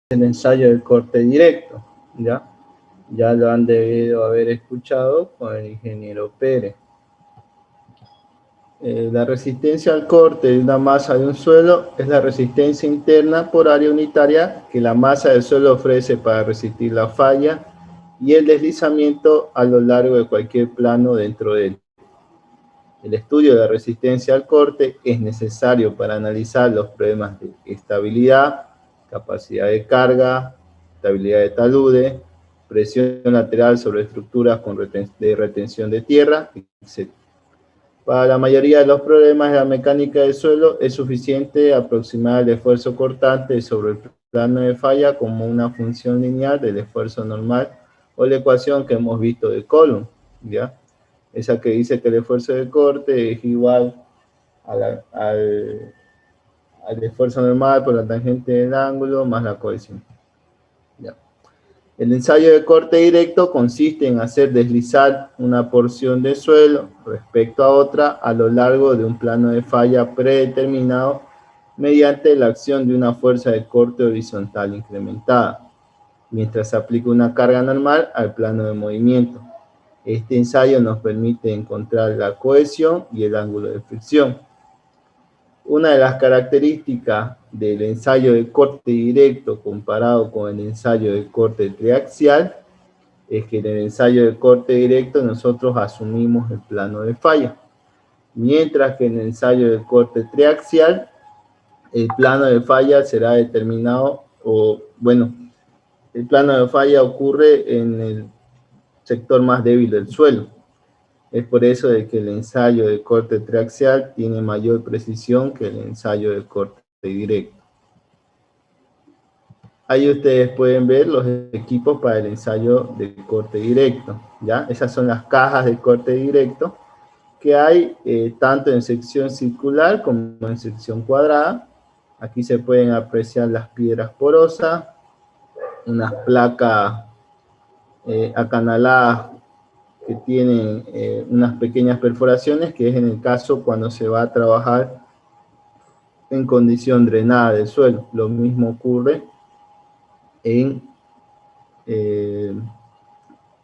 el ensayo del corte directo, ¿ya? Ya lo han debido haber escuchado con el ingeniero Pérez. La resistencia al corte de una masa de un suelo es la resistencia interna por área unitaria que la masa del suelo ofrece para resistir la falla y el deslizamiento a lo largo de cualquier plano dentro de él. El estudio de la resistencia al corte es necesario para analizar los problemas de estabilidad, capacidad de carga, estabilidad de talude, presión lateral sobre estructuras de retención de tierra, etc. Para la mayoría de los problemas de la mecánica del suelo es suficiente aproximar el esfuerzo cortante sobre el plano de falla como una función lineal del esfuerzo normal o la ecuación que hemos visto de Coulomb, ¿ya? Esa que dice que el esfuerzo de corte es igual al esfuerzo normal por la tangente del ángulo más la cohesión. ¿Ya? El ensayo de corte directo consiste en hacer deslizar una porción de suelo respecto a otra a lo largo de un plano de falla predeterminado mediante la acción de una fuerza de corte horizontal incrementada, mientras se aplica una carga normal al plano de movimiento. Este ensayo nos permite encontrar la cohesión y el ángulo de fricción. Una de las características del ensayo de corte directo comparado con el ensayo de corte triaxial es que en el ensayo de corte directo nosotros asumimos el plano de falla, mientras que en el ensayo de corte triaxial el plano de falla será determinado, el plano de falla ocurre en el sector más débil del suelo. Es por eso de que el ensayo de corte triaxial tiene mayor precisión que el ensayo de corte directo. Ahí ustedes pueden ver los equipos para el ensayo de corte directo, ¿ya? Esas son las cajas de corte directo que hay tanto en sección circular como en sección cuadrada. Aquí se pueden apreciar las piedras porosas, unas placas acanaladas que tienen unas pequeñas perforaciones, que es en el caso cuando se va a trabajar en condición drenada del suelo. Lo mismo ocurre en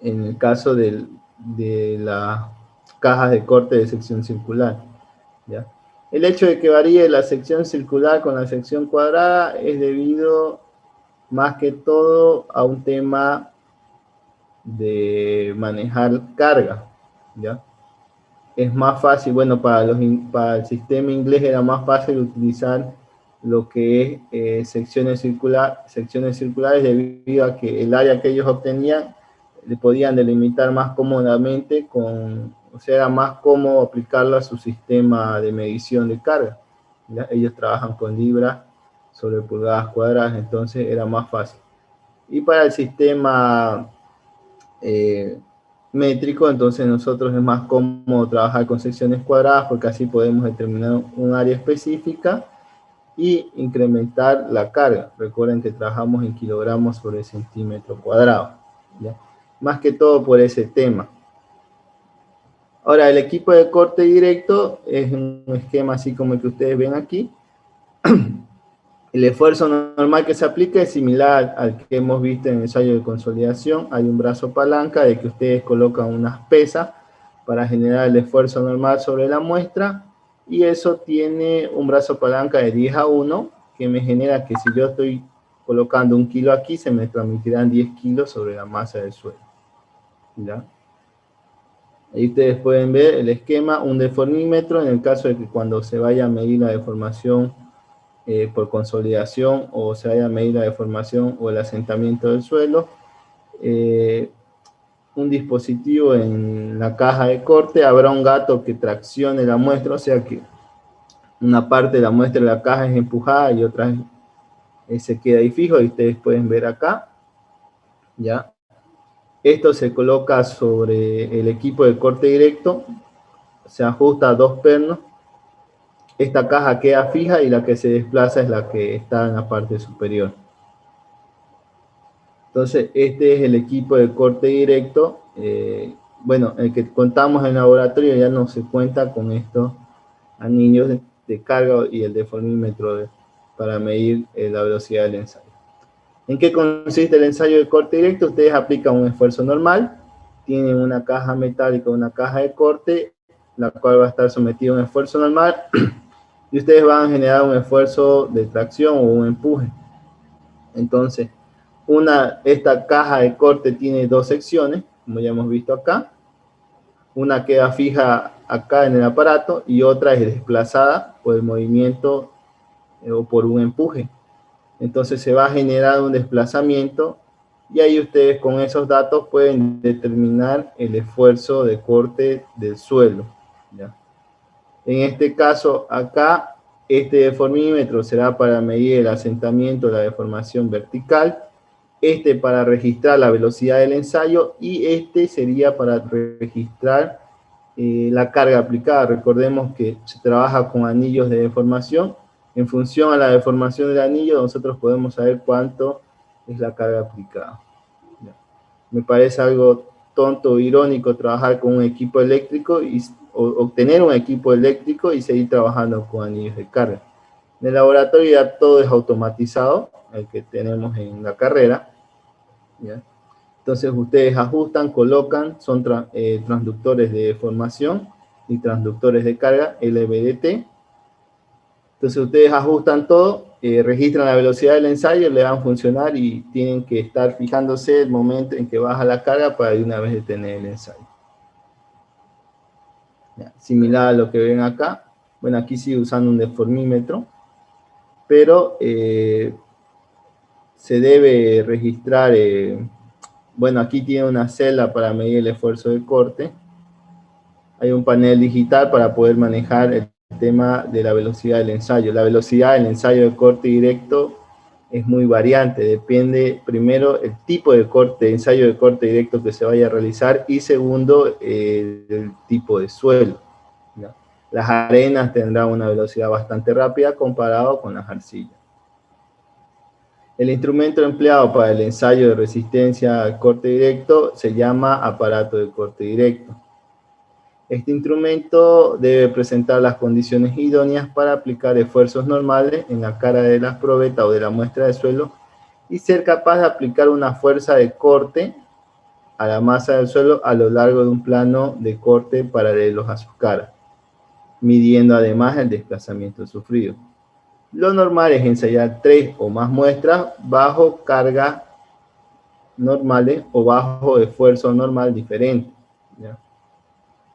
el caso de las cajas de corte de sección circular, ¿ya? El hecho de que varíe la sección circular con la sección cuadrada es debido más que todo a un tema de manejar carga, ¿ya? Es más fácil, bueno, para el sistema inglés era más fácil utilizar lo que es secciones circulares debido a que el área que ellos obtenían le podían delimitar más cómodamente o sea, era más cómodo aplicarlo a su sistema de medición de carga, ¿ya? Ellos trabajan con libras sobre pulgadas cuadradas, entonces era más fácil. Y para el sistema métrico, entonces nosotros es más cómodo trabajar con secciones cuadradas porque así podemos determinar un área específica y incrementar la carga. Recuerden que trabajamos en kilogramos sobre centímetro cuadrado, ¿ya? Más que todo por ese tema. Ahora, el equipo de corte directo es un esquema así como el que ustedes ven aquí. El esfuerzo normal que se aplica es similar al que hemos visto en el ensayo de consolidación. Hay un brazo palanca de que ustedes colocan unas pesas para generar el esfuerzo normal sobre la muestra, y eso tiene un brazo palanca de 10:1, que me genera que si yo estoy colocando 1 kilo aquí, se me transmitirán 10 kilos sobre la masa del suelo, ¿ya? Ahí ustedes pueden ver el esquema, un deformímetro, en el caso de que cuando se vaya a medir la deformación por consolidación o se vaya a medir la deformación o el asentamiento del suelo, un dispositivo en la caja de corte, habrá un gato que traccione la muestra, o sea que una parte de la muestra de la caja es empujada y otra se queda ahí fijo, y ustedes pueden ver acá, ¿ya? Esto se coloca sobre el equipo de corte directo, se ajusta a 2 pernos, esta caja queda fija y la que se desplaza es la que está en la parte superior. Entonces, este es el equipo de corte directo. Bueno, el que contamos en laboratorio ya no se cuenta con estos anillos de carga y el deformímetro para medir la velocidad del ensayo. ¿En qué consiste el ensayo de corte directo? Ustedes aplican un esfuerzo normal, tienen una caja metálica, una caja de corte, la cual va a estar sometida a un esfuerzo normal, y ustedes van a generar un esfuerzo de tracción o un empuje. Entonces, esta caja de corte tiene dos secciones, como ya hemos visto acá. Una queda fija acá en el aparato y otra es desplazada por el movimiento o por un empuje. Entonces se va a generar un desplazamiento y ahí ustedes con esos datos pueden determinar el esfuerzo de corte del suelo, ¿ya? En este caso acá, este deformímetro será para medir el asentamiento de la deformación vertical, este para registrar la velocidad del ensayo y este sería para registrar la carga aplicada. Recordemos que se trabaja con anillos de deformación. En función a la deformación del anillo, nosotros podemos saber cuánto es la carga aplicada. Me parece algo tonto o irónico trabajar con un equipo eléctrico y obtener un equipo eléctrico y seguir trabajando con anillos de carga. En el laboratorio ya todo es automatizado, el que tenemos en la carrera, ¿ya? Entonces ustedes ajustan, colocan, son transductores de deformación y transductores de carga, LVDT. Entonces ustedes ajustan todo, registran la velocidad del ensayo, le dan funcionar y tienen que estar fijándose el momento en que baja la carga para de una vez detener el ensayo. Ya, similar a lo que ven acá. Bueno, aquí sigue usando un deformímetro, pero se debe registrar, bueno, aquí tiene una celda para medir el esfuerzo de corte. Hay un panel digital para poder manejar el tema de la velocidad del ensayo. La velocidad del ensayo de corte directo es muy variante, depende primero el tipo de corte, ensayo de corte directo que se vaya a realizar y segundo el tipo de suelo, ¿no? Las arenas tendrán una velocidad bastante rápida comparado con las arcillas. El instrumento empleado para el ensayo de resistencia al corte directo se llama aparato de corte directo. Este instrumento debe presentar las condiciones idóneas para aplicar esfuerzos normales en la cara de la probeta o de la muestra de suelo y ser capaz de aplicar una fuerza de corte a la masa del suelo a lo largo de un plano de corte paralelos a su cara, midiendo además el desplazamiento sufrido. Lo normal es ensayar 3 o más muestras bajo cargas normales o bajo esfuerzo normal diferente, ¿ya?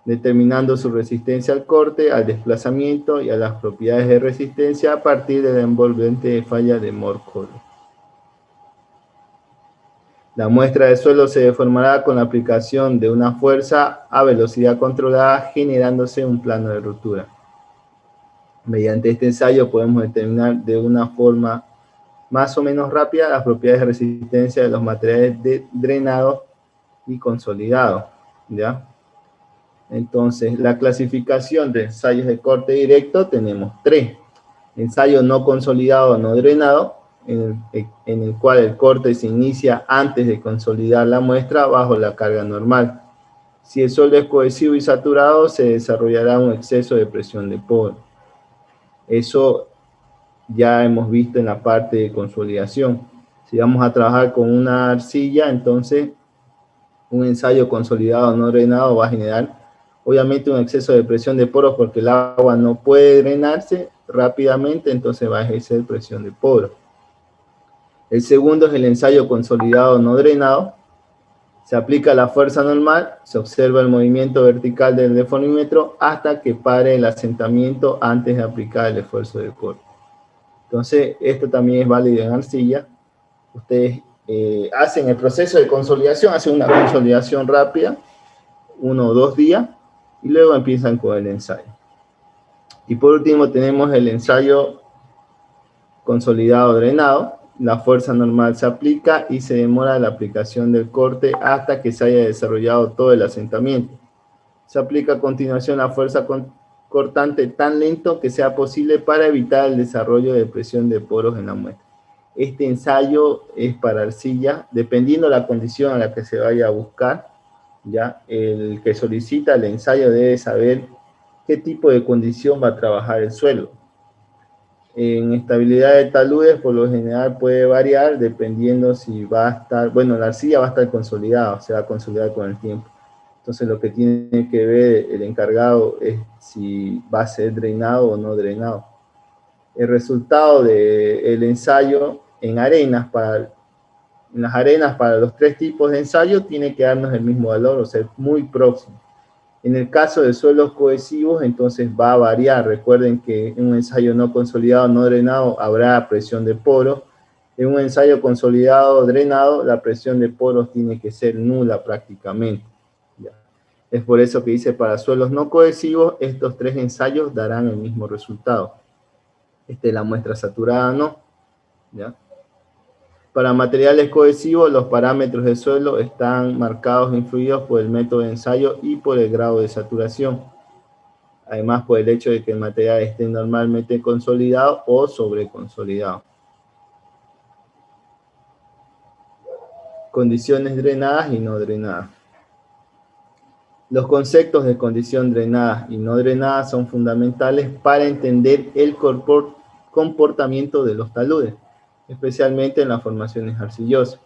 Determinando su resistencia al corte, al desplazamiento y a las propiedades de resistencia a partir de la envolvente falla de Moore-Coulomb. La muestra de suelo se deformará con la aplicación de una fuerza a velocidad controlada, generándose un plano de ruptura. Mediante este ensayo podemos determinar de una forma más o menos rápida las propiedades de resistencia de los materiales drenados y consolidados, ¿ya? Entonces, la clasificación de ensayos de corte directo tenemos 3. Ensayo no consolidado, no drenado, en el cual el corte se inicia antes de consolidar la muestra bajo la carga normal. Si el suelo es cohesivo y saturado, se desarrollará un exceso de presión de poro. Eso ya hemos visto en la parte de consolidación. Si vamos a trabajar con una arcilla, entonces un ensayo consolidado no drenado va a generar obviamente un exceso de presión de poros porque el agua no puede drenarse rápidamente, entonces va a ejercer presión de poros. El segundo es el ensayo consolidado no drenado. Se aplica la fuerza normal, se observa el movimiento vertical del deformímetro hasta que pare el asentamiento antes de aplicar el esfuerzo de corte. Entonces, esto también es válido en arcilla. Ustedes hacen el proceso de consolidación, hacen una consolidación rápida, 1 o 2 días, y luego empiezan con el ensayo. Y por último tenemos el ensayo consolidado drenado. La fuerza normal se aplica y se demora la aplicación del corte hasta que se haya desarrollado todo el asentamiento. Se aplica a continuación la fuerza cortante tan lento que sea posible para evitar el desarrollo de presión de poros en la muestra. Este ensayo es para arcilla, dependiendo de la condición a la que se vaya a buscar, ¿ya? El que solicita el ensayo debe saber qué tipo de condición va a trabajar el suelo. En estabilidad de taludes, por lo general puede variar dependiendo si va a estar, bueno, la arcilla va a estar consolidada, se va a consolidar con el tiempo. Entonces lo que tiene que ver el encargado es si va a ser drenado o no drenado. El resultado del ensayo en arenas, en las arenas para los 3 tipos de ensayo, tiene que darnos el mismo valor, o sea, muy próximo. En el caso de suelos cohesivos, entonces va a variar. Recuerden que en un ensayo no consolidado, no drenado, habrá presión de poros. En un ensayo consolidado, drenado, la presión de poros tiene que ser nula prácticamente. ¿Ya? Es por eso que dice, para suelos no cohesivos, estos 3 ensayos darán el mismo resultado. Esta es la muestra saturada, ¿no? ¿Ya? Para materiales cohesivos, los parámetros de suelo están marcados e influidos por el método de ensayo y por el grado de saturación. Además, por el hecho de que el material esté normalmente consolidado o sobreconsolidado. Condiciones drenadas y no drenadas. Los conceptos de condición drenada y no drenada son fundamentales para entender el comportamiento de los taludes, especialmente en las formaciones arcillosas.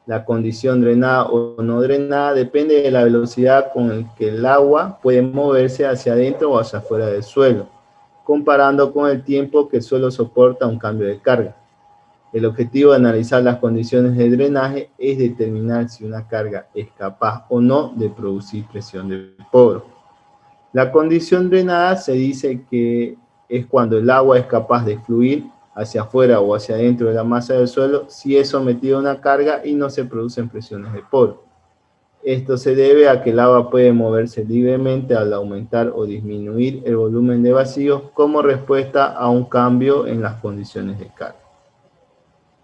La condición drenada o no drenada depende de la velocidad con la que el agua puede moverse hacia adentro o hacia afuera del suelo, comparando con el tiempo que el suelo soporta un cambio de carga. El objetivo de analizar las condiciones de drenaje es determinar si una carga es capaz o no de producir presión de poro. La condición drenada se dice que es cuando el agua es capaz de fluir hacia afuera o hacia adentro de la masa del suelo si es sometido a una carga y no se producen presiones de poro. Esto se debe a que el agua puede moverse libremente al aumentar o disminuir el volumen de vacíos como respuesta a un cambio en las condiciones de carga.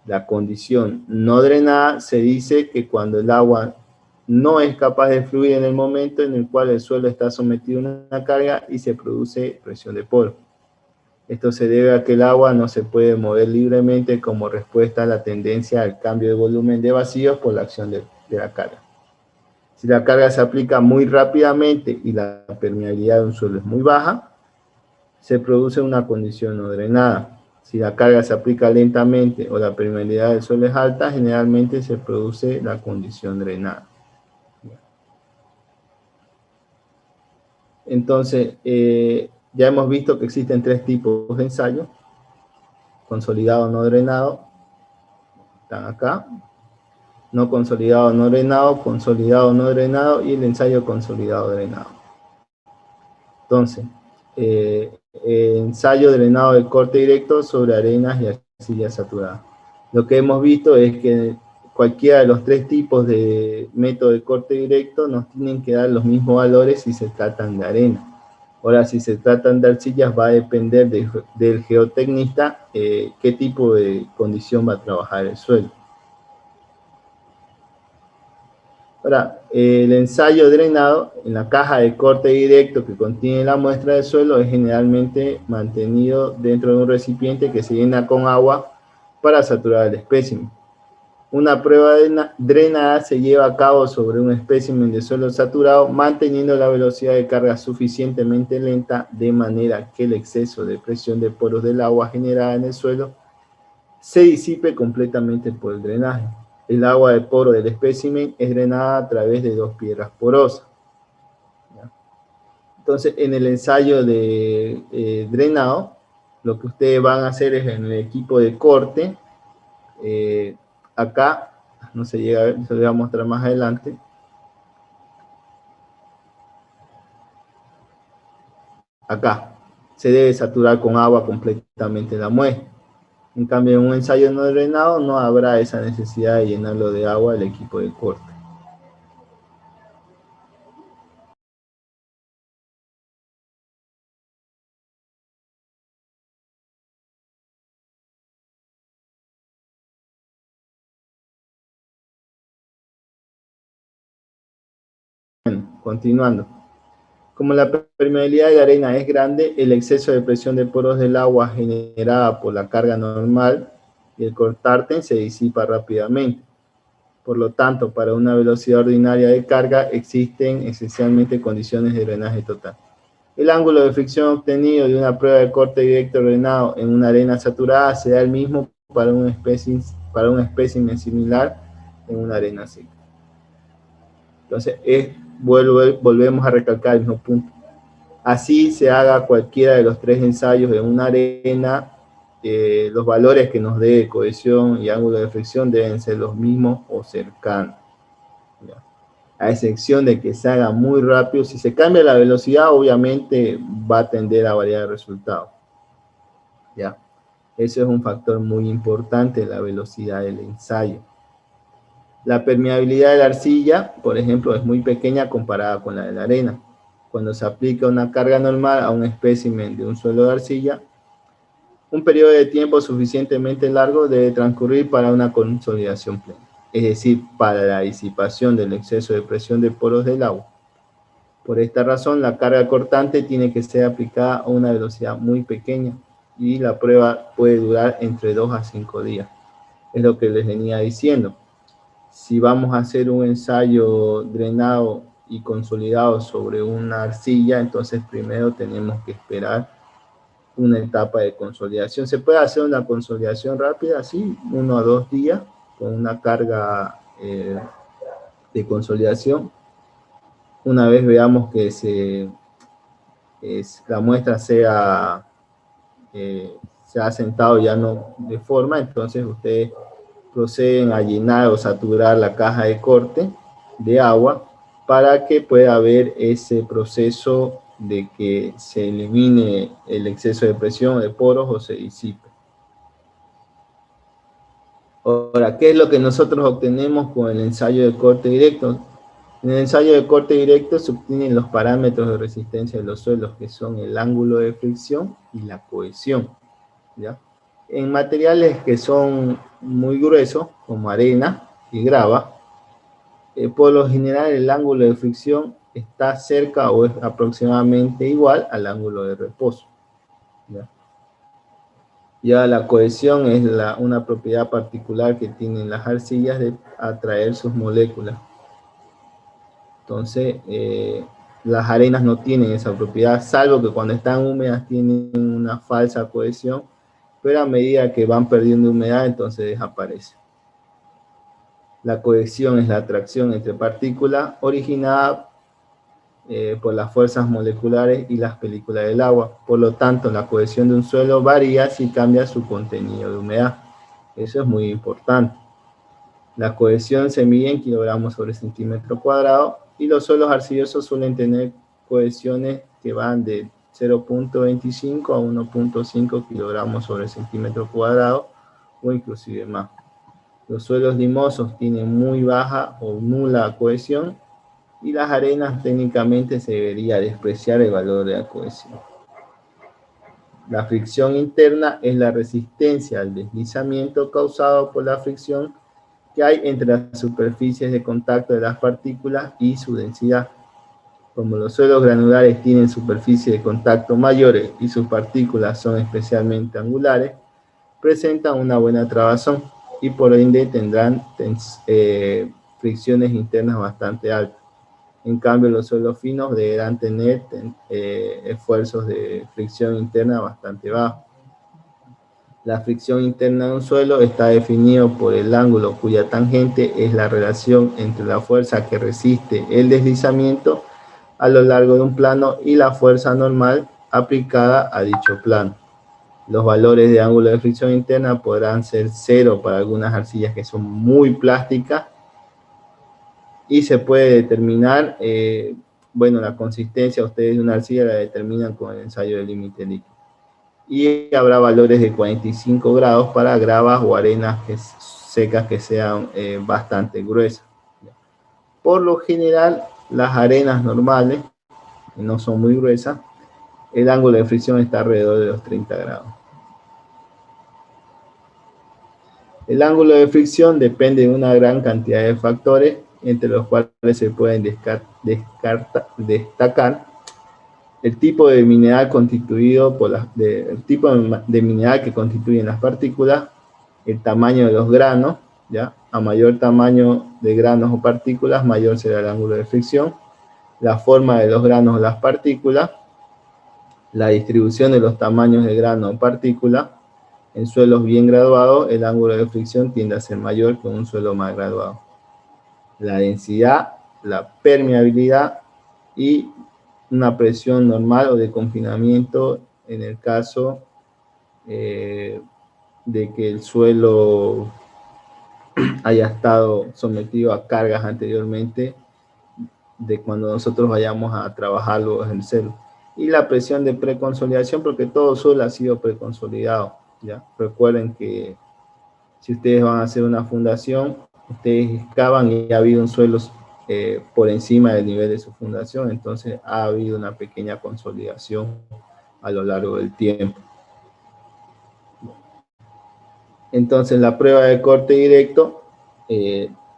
La condición no drenada se dice que cuando el agua no es capaz de fluir en el momento en el cual el suelo está sometido a una carga y se produce presión de poro. Esto se debe a que el agua no se puede mover libremente como respuesta a la tendencia al cambio de volumen de vacíos por la acción de la carga. Si la carga se aplica muy rápidamente y la permeabilidad de un suelo es muy baja, se produce una condición no drenada. Si la carga se aplica lentamente o la permeabilidad del suelo es alta, generalmente se produce la condición drenada. Entonces, ya hemos visto que existen 3 tipos de ensayo: consolidado no drenado, están acá, no consolidado no drenado y el ensayo consolidado drenado. Entonces, ensayo drenado de corte directo sobre arenas y arcillas saturadas. Lo que hemos visto es que cualquiera de los 3 tipos de método de corte directo nos tienen que dar los mismos valores si se tratan de arena. Ahora, si se tratan de arcillas, va a depender del geotecnista qué tipo de condición va a trabajar el suelo. Ahora, el ensayo drenado en la caja de corte directo que contiene la muestra de suelo es generalmente mantenido dentro de un recipiente que se llena con agua para saturar el espécimen. Una prueba drenada se lleva a cabo sobre un espécimen de suelo saturado, manteniendo la velocidad de carga suficientemente lenta de manera que el exceso de presión de poros del agua generada en el suelo se disipe completamente por el drenaje. El agua de poro del espécimen es drenada a través de 2 piedras porosas. Entonces, en el ensayo de drenado, lo que ustedes van a hacer es en el equipo de corte, acá, no se llega a ver, se lo voy a mostrar más adelante. Acá, se debe saturar con agua completamente la muestra. En cambio, en un ensayo no drenado no habrá esa necesidad de llenarlo de agua el equipo de corte. Bueno, continuando. Como la permeabilidad de la arena es grande, el exceso de presión de poros del agua generada por la carga normal y el cortarte se disipa rápidamente. Por lo tanto, para una velocidad ordinaria de carga existen esencialmente condiciones de drenaje total. El ángulo de fricción obtenido de una prueba de corte directo drenado en una arena saturada será el mismo para un espécimen similar en una arena seca. Entonces, volvemos a recalcar el mismo punto. Así se haga cualquiera de los tres ensayos en una arena, los valores que nos dé cohesión y ángulo de fricción deben ser los mismos o cercanos. ¿Ya? A excepción de que se haga muy rápido, si se cambia la velocidad, obviamente va a tender a variar el resultado. ¿Ya? Eso es un factor muy importante, la velocidad del ensayo. La permeabilidad de la arcilla, por ejemplo, es muy pequeña comparada con la de la arena. Cuando se aplica una carga normal a un espécimen de un suelo de arcilla, un periodo de tiempo suficientemente largo debe transcurrir para una consolidación plena, es decir, para la disipación del exceso de presión de poros del agua. Por esta razón, la carga cortante tiene que ser aplicada a una velocidad muy pequeña y la prueba puede durar entre 2 a 5 días. Es lo que les venía diciendo. Si vamos a hacer un ensayo drenado y consolidado sobre una arcilla, entonces primero tenemos que esperar una etapa de consolidación. Se puede hacer una consolidación rápida, así, 1 a 2 días, con una carga de consolidación. Una vez veamos que la muestra se ha sentado ya no de forma, entonces ustedes proceden a llenar o saturar la caja de corte de agua para que pueda haber ese proceso de que se elimine el exceso de presión de poros o se disipe. Ahora, ¿qué es lo que nosotros obtenemos con el ensayo de corte directo? En el ensayo de corte directo se obtienen los parámetros de resistencia de los suelos, que son el ángulo de fricción y la cohesión, ¿ya? En materiales que son muy gruesos, como arena y grava, por lo general el ángulo de fricción está cerca o es aproximadamente igual al ángulo de reposo. Ya la cohesión es una propiedad particular que tienen las arcillas de atraer sus moléculas. Entonces, las arenas no tienen esa propiedad, salvo que cuando están húmedas tienen una falsa cohesión, pero a medida que van perdiendo humedad, entonces desaparece. La cohesión es la atracción entre partículas originada por las fuerzas moleculares y las películas del agua. Por lo tanto, la cohesión de un suelo varía si cambia su contenido de humedad. Eso es muy importante. La cohesión se mide en kilogramos sobre centímetro cuadrado y los suelos arcillosos suelen tener cohesiones que van de 0.25 a 1.5 kilogramos sobre centímetro cuadrado o inclusive más. Los suelos limosos tienen muy baja o nula cohesión y las arenas técnicamente se debería despreciar el valor de la cohesión. La fricción interna es la resistencia al deslizamiento causado por la fricción que hay entre las superficies de contacto de las partículas y su densidad. Como los suelos granulares tienen superficies de contacto mayores y sus partículas son especialmente angulares, presentan una buena trabazón y por ende tendrán fricciones internas bastante altas. En cambio, los suelos finos deberán tener esfuerzos de fricción interna bastante bajos. La fricción interna de un suelo está definido por el ángulo cuya tangente es la relación entre la fuerza que resiste el deslizamiento a lo largo de un plano y la fuerza normal aplicada a dicho plano. Los valores de ángulo de fricción interna podrán ser 0 para algunas arcillas que son muy plásticas y se puede determinar, la consistencia ustedes de una arcilla la determinan con el ensayo de límite líquido. Y habrá valores de 45 grados para gravas o arenas secas que sean bastante gruesas. Por lo general, las arenas normales, que no son muy gruesas, el ángulo de fricción está alrededor de los 30 grados. El ángulo de fricción depende de una gran cantidad de factores, entre los cuales se pueden destacar el tipo de mineral constituido el tipo de mineral que constituyen las partículas, el tamaño de los granos, ¿ya? A mayor tamaño de granos o partículas, mayor será el ángulo de fricción, la forma de los granos o las partículas, la distribución de los tamaños de grano o partícula, en suelos bien graduados, el ángulo de fricción tiende a ser mayor que en un suelo más graduado. La densidad, la permeabilidad y una presión normal o de confinamiento en el caso de que el suelo haya estado sometido a cargas anteriormente de cuando nosotros vayamos a trabajarlo o ejercerlo. Y la presión de preconsolidación, porque todo suelo ha sido preconsolidado, ¿ya? Recuerden que si ustedes van a hacer una fundación, ustedes excavan y ha habido un suelo por encima del nivel de su fundación, entonces ha habido una pequeña consolidación a lo largo del tiempo. Entonces la prueba de corte directo,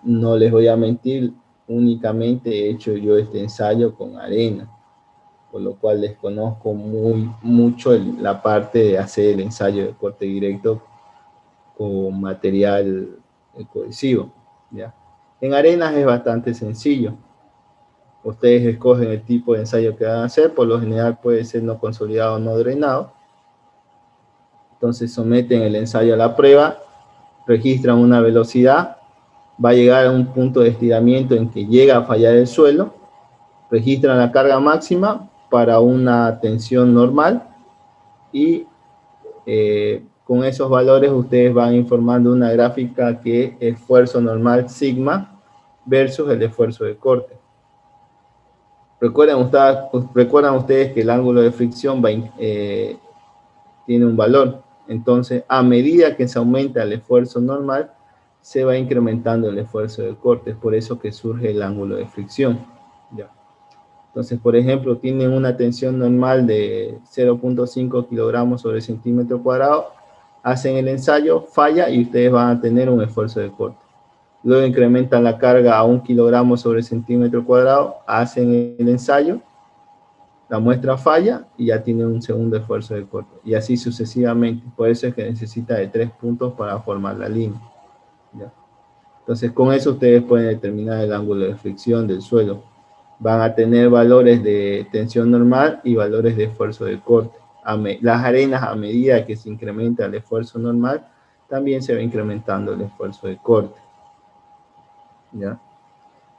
no les voy a mentir, únicamente he hecho yo este ensayo con arena, por lo cual desconozco mucho la parte de hacer el ensayo de corte directo con material cohesivo, ¿ya? En arenas es bastante sencillo. Ustedes escogen el tipo de ensayo que van a hacer, por lo general puede ser no consolidado o no drenado. Entonces someten el ensayo a la prueba, registran una velocidad, va a llegar a un punto de estiramiento en que llega a fallar el suelo, registran la carga máxima para una tensión normal y con esos valores ustedes van informando una gráfica que es esfuerzo normal sigma versus el esfuerzo de corte. Recuerdan ustedes que el ángulo de fricción tiene un valor. Entonces, a medida que se aumenta el esfuerzo normal, se va incrementando el esfuerzo de corte. Es por eso que surge el ángulo de fricción, ¿ya? Entonces, por ejemplo, tienen una tensión normal de 0.5 kilogramos sobre centímetro cuadrado, hacen el ensayo, falla y ustedes van a tener un esfuerzo de corte. Luego incrementan la carga a 1 kilogramo sobre centímetro cuadrado, hacen el ensayo, la muestra falla y ya tiene un segundo esfuerzo de corte. Y así sucesivamente. Por eso es que necesita de 3 puntos para formar la línea, ¿ya? Entonces, con eso ustedes pueden determinar el ángulo de fricción del suelo. Van a tener valores de tensión normal y valores de esfuerzo de corte. Las arenas, a medida que se incrementa el esfuerzo normal, también se va incrementando el esfuerzo de corte, ¿ya?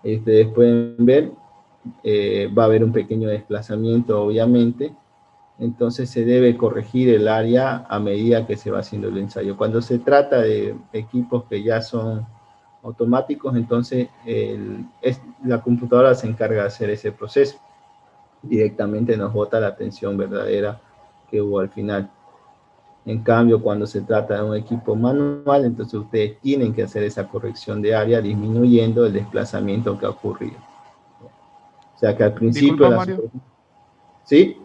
Y ustedes pueden ver, va a haber un pequeño desplazamiento, obviamente. Entonces se debe corregir el área a medida que se va haciendo el ensayo. Cuando se trata de equipos que ya son automáticos, entonces la computadora se encarga de hacer ese proceso. Directamente nos bota la tensión verdadera que hubo al final. En cambio, cuando se trata de un equipo manual, entonces ustedes tienen que hacer esa corrección de área disminuyendo el desplazamiento que ha ocurrido. O sea que al principio... Disculpa, Mario. ¿Sí?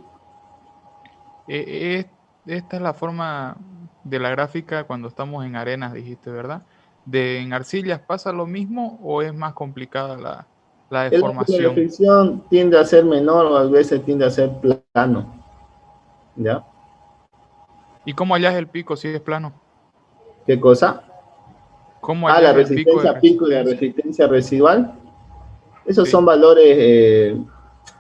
Esta es la forma de la gráfica cuando estamos en arenas, dijiste, ¿verdad? ¿En arcillas pasa lo mismo o es más complicada la El ángulo de deformación? fricción tiende a ser menor o a veces tiende a ser plano, ¿ya? ¿Y cómo hallas el pico si es plano? ¿Qué cosa? ¿Cómo Ah, la hallas el pico de resistencia pico y la resistencia? resistencia residual. Esos Sí. son valores,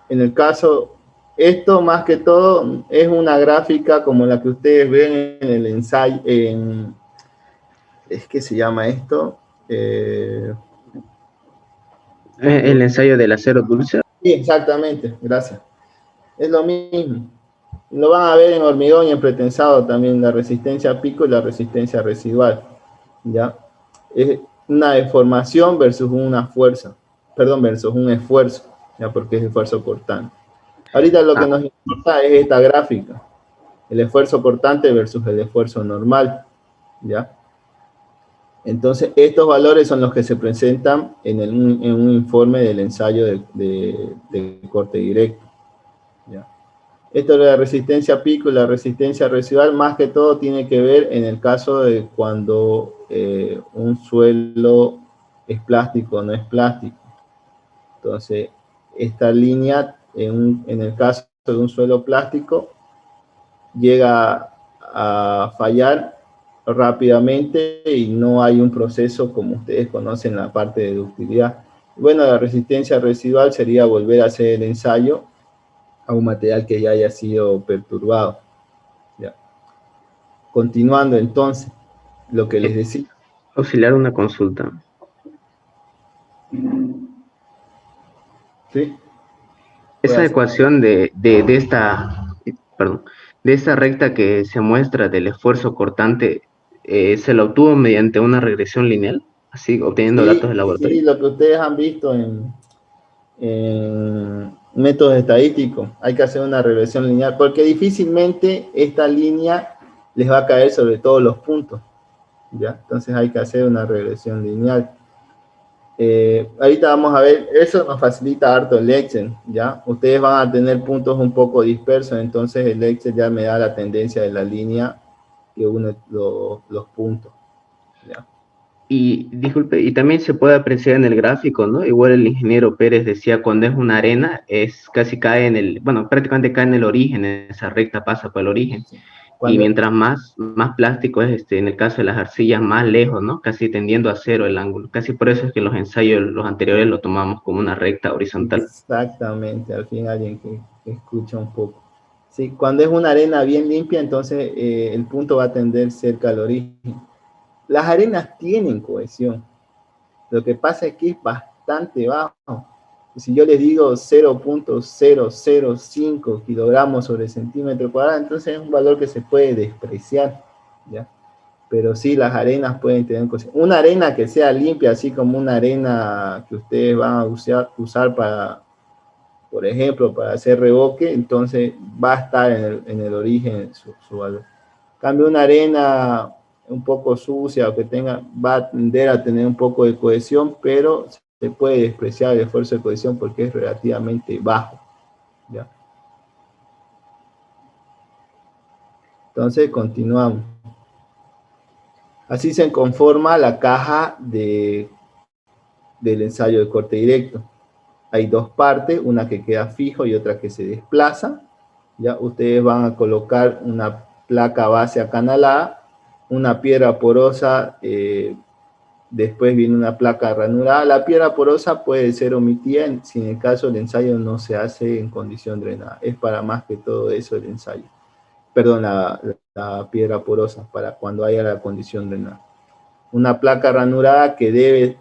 en el caso, esto más que todo es una gráfica como la que ustedes ven en el ensayo, ¿es que se llama esto? El ensayo del acero dulce. Sí, exactamente, gracias. Es lo mismo. Lo van a ver en hormigón y en pretensado también, la resistencia pico y la resistencia residual, ¿ya? Es una deformación versus una fuerza, perdón, versus un esfuerzo, ¿ya? Porque es esfuerzo cortante. Ahorita lo que nos importa es esta gráfica, el esfuerzo cortante versus el esfuerzo normal, ¿ya? Entonces, estos valores son los que se presentan en un informe del ensayo de corte directo, ¿ya? Esto de la resistencia pico y la resistencia residual, más que todo tiene que ver en el caso de cuando un suelo es plástico o no es plástico. Entonces, esta línea, en el caso de un suelo plástico, llega a fallar rápidamente y no hay un proceso como ustedes conocen la parte de ductilidad. Bueno, la resistencia residual sería volver a hacer el ensayo a un material que ya haya sido perturbado. ¿Ya? Continuando entonces, lo que les decía. Auxiliar una consulta. ¿Sí? Puede Esa hacer. ecuación de esta, perdón, de esta recta que se muestra del esfuerzo cortante, ¿se la obtuvo mediante una regresión lineal? Así, obteniendo datos Sí, del sí, laboratorio. lo que ustedes han visto en métodos estadísticos, hay que hacer una regresión lineal, porque difícilmente esta línea les va a caer sobre todos los puntos, ¿ya? Entonces hay que hacer una regresión lineal. Ahorita vamos a ver, eso nos facilita harto el Excel, ¿ya? Ustedes van a tener puntos un poco dispersos, entonces el Excel ya me da la tendencia de la línea que une los puntos, ¿ya? Y disculpe, y también se puede apreciar en el gráfico, ¿no? Igual el ingeniero Pérez decía, cuando es una arena, es casi cae en el, bueno, prácticamente cae en el origen, esa recta pasa por el origen. Y Cuando, mientras más plástico es, en el caso de las arcillas, más lejos, ¿no? Casi tendiendo a cero el ángulo. Casi por eso es que los ensayos, los anteriores, lo tomamos como una recta horizontal. exactamente, al fin alguien que escucha un poco. Sí, cuando es una arena bien limpia, entonces el punto va a tender cerca al origen. Las arenas tienen cohesión. Lo que pasa es que es bastante bajo. Si yo les digo 0.005 kilogramos sobre centímetro cuadrado, entonces es un valor que se puede despreciar, ¿ya? Pero sí, las arenas pueden tener cosas. Una arena que sea limpia, así como una arena que ustedes van a usar para, por ejemplo, para hacer revoque, entonces va a estar en el origen su valor. Cambio una arena un poco sucia o que tenga, va a tender a tener un poco de cohesión, pero se puede despreciar el esfuerzo de cohesión porque es relativamente bajo, ¿ya? Entonces continuamos. Así se conforma la caja del ensayo de corte directo. Hay dos partes, una que queda fijo y otra que se desplaza. Ya ustedes van a colocar una placa base acanalada, una piedra porosa, después viene una placa ranurada. La piedra porosa puede ser omitida si en el caso el ensayo no se hace en condición drenada. Es para más que todo eso el ensayo. Perdón, la piedra porosa, para cuando haya la condición drenada. Una placa ranurada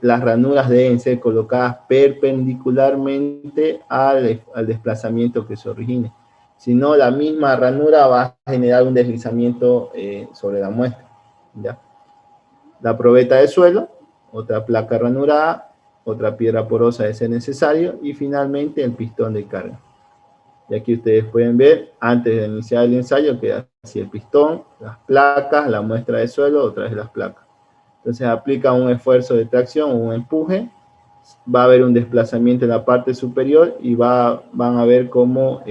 las ranuras deben ser colocadas perpendicularmente al desplazamiento que se origine. Si no, la misma ranura va a generar un deslizamiento sobre la muestra, ¿ya? La probeta de suelo, otra placa ranurada, otra piedra porosa de ser necesario, y finalmente el pistón de carga. Y aquí ustedes pueden ver, antes de iniciar el ensayo, queda así el pistón, las placas, la muestra de suelo, otra vez las placas. Entonces aplica un esfuerzo de tracción o un empuje, va a haber un desplazamiento en la parte superior y van a ver cómo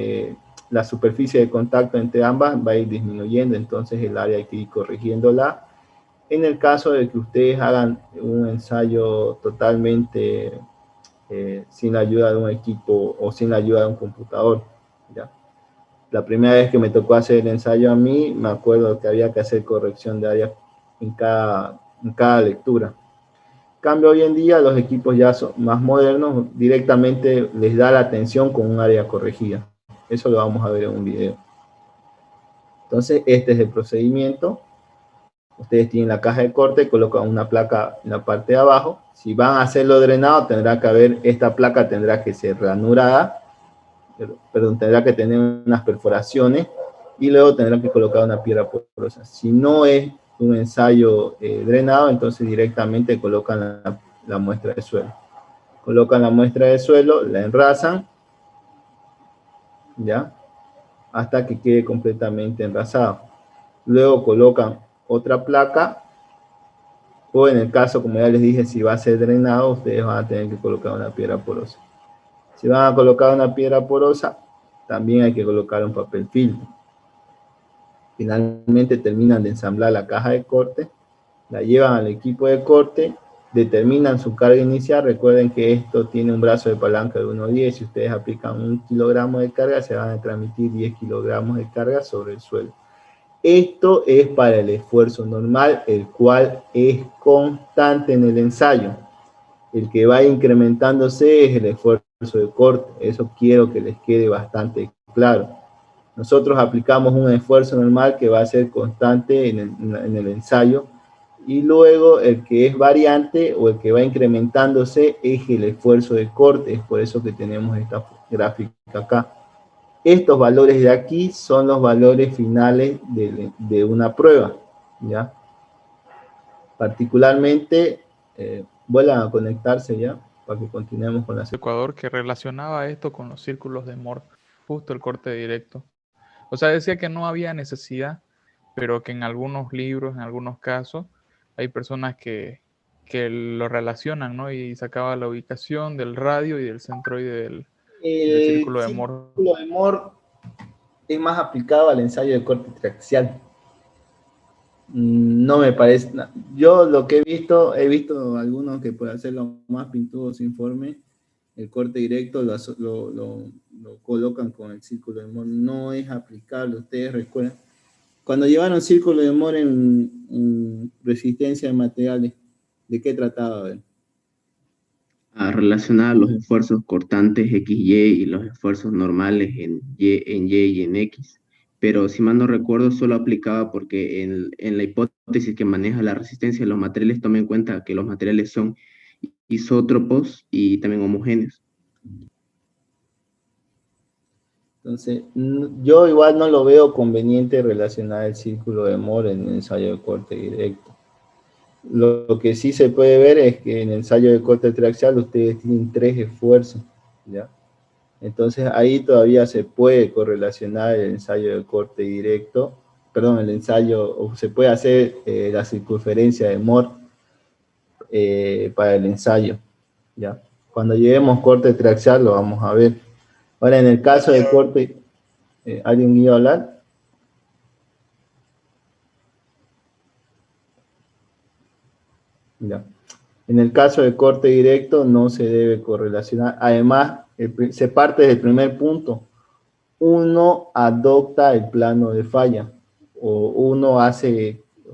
la superficie de contacto entre ambas va a ir disminuyendo, entonces el área hay que ir corrigiéndola. En el caso de que ustedes hagan un ensayo totalmente sin la ayuda de un equipo o sin la ayuda de un computador, ¿ya? La primera vez que me tocó hacer el ensayo a mí, me acuerdo que había que hacer corrección de área en cada lectura. Cambio hoy en día, los equipos ya son más modernos, directamente les da la atención con un área corregida. Eso lo vamos a ver en un video. Entonces, este es el procedimiento. Ustedes tienen la caja de corte, colocan una placa en la parte de abajo. Si van a hacerlo drenado, tendrá que haber, esta placa tendrá que ser ranurada, perdón, tendrá que tener unas perforaciones y luego tendrán que colocar una piedra porosa. Si no es un ensayo drenado, entonces directamente colocan la muestra de suelo. Colocan la muestra de suelo, la enrasan, ¿ya? Hasta que quede completamente enrasado. Luego colocan otra placa, o en el caso, como ya les dije, si va a ser drenado, ustedes van a tener que colocar una piedra porosa. Si van a colocar una piedra porosa, también hay que colocar un papel filtro. Finalmente terminan de ensamblar la caja de corte, la llevan al equipo de corte, determinan su carga inicial. Recuerden que esto tiene un brazo de palanca de 1,10. Si ustedes aplican 1 kilogramo de carga, se van a transmitir 10 kilogramos de carga sobre el suelo. Esto es para el esfuerzo normal, el cual es constante en el ensayo. El que va incrementándose es el esfuerzo de corte. Eso quiero que les quede bastante claro, nosotros aplicamos un esfuerzo normal que va a ser constante en el ensayo, y luego el que es variante o el que va incrementándose es el esfuerzo de corte. Es por eso que tenemos esta gráfica acá. Estos valores de aquí son los valores finales de una prueba, ¿ya? Particularmente, vuelvan a conectarse ya, para que continuemos con la sesión. Ecuador, que relacionaba esto con los círculos de Moore, justo el corte directo. O sea, decía que no había necesidad, pero que en algunos libros, en algunos casos, hay personas que lo relacionan, ¿no? Y sacaba la ubicación del radio y del centroide del círculo de Moore. El círculo de Moore es más aplicado al ensayo de corte triaxial. No me parece. Yo lo que he visto algunos que por hacerlo más pintudo su informe, el corte directo lo colocan con el círculo de Moore. No es aplicable, ustedes recuerdan. Cuando llevaron círculo de Moore en resistencia de materiales, ¿de qué trataba? Relacionar los esfuerzos cortantes XY y los esfuerzos normales en Y y en X. Pero si mal no recuerdo, solo aplicaba porque en la hipótesis que maneja la resistencia de los materiales toma en cuenta que los materiales son isótropos y también homogéneos. Entonces, yo igual no lo veo conveniente relacionar el círculo de Moore en el ensayo de corte directo. Lo que sí se puede ver es que en el ensayo de corte triaxial ustedes tienen 3 esfuerzos, ¿ya? Entonces ahí todavía se puede correlacionar el ensayo de corte directo, perdón, el ensayo, o se puede hacer la circunferencia de Moore para el ensayo, ¿ya? Cuando lleguemos corte triaxial lo vamos a ver. Ahora, en el caso de corte, ¿alguien iba a hablar? Ya. En el caso de corte directo no se debe correlacionar. Además, se parte del primer punto. Uno adopta el plano de falla, o uno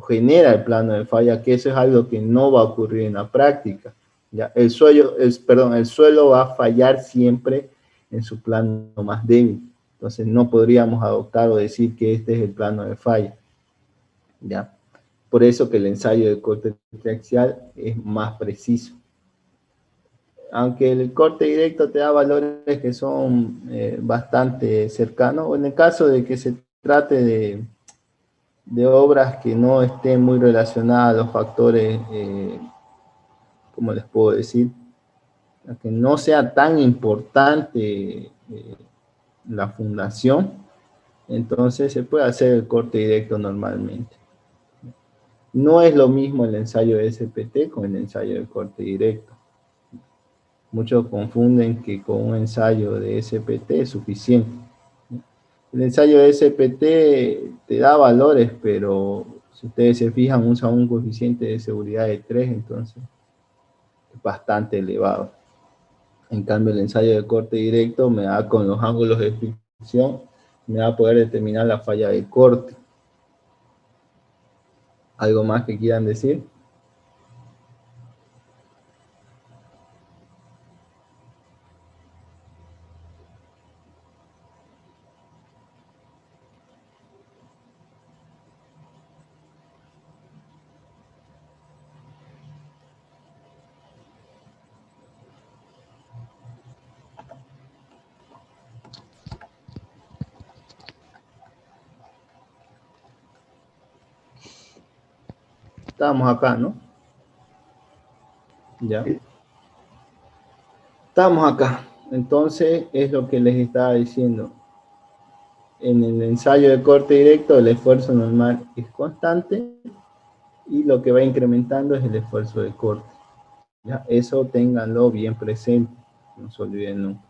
genera el plano de falla, que eso es algo que no va a ocurrir en la práctica. ¿Ya? El suelo va a fallar siempre en su plano más débil. Entonces no podríamos adoptar o decir que este es el plano de falla. ¿Ya? Por eso que el ensayo de corte triaxial es más preciso. Aunque el corte directo te da valores que son bastante cercanos, o en el caso de que se trate de obras que no estén muy relacionadas a los factores, ¿cómo les puedo decir? Que no sea tan importante la fundación, entonces se puede hacer el corte directo normalmente. No es lo mismo el ensayo de SPT con el ensayo de corte directo. Muchos confunden que con un ensayo de SPT es suficiente. El ensayo de SPT te da valores, pero si ustedes se fijan, usa un coeficiente de seguridad de 3, entonces es bastante elevado. En cambio, el ensayo de corte directo me da, con los ángulos de fricción, me va a poder determinar la falla de corte. ¿Algo más que quieran decir? Estamos acá, ¿no? Ya. Estamos acá. Entonces, es lo que les estaba diciendo. En el ensayo de corte directo, el esfuerzo normal es constante y lo que va incrementando es el esfuerzo de corte. ¿Ya? Eso ténganlo bien presente, no se olviden nunca.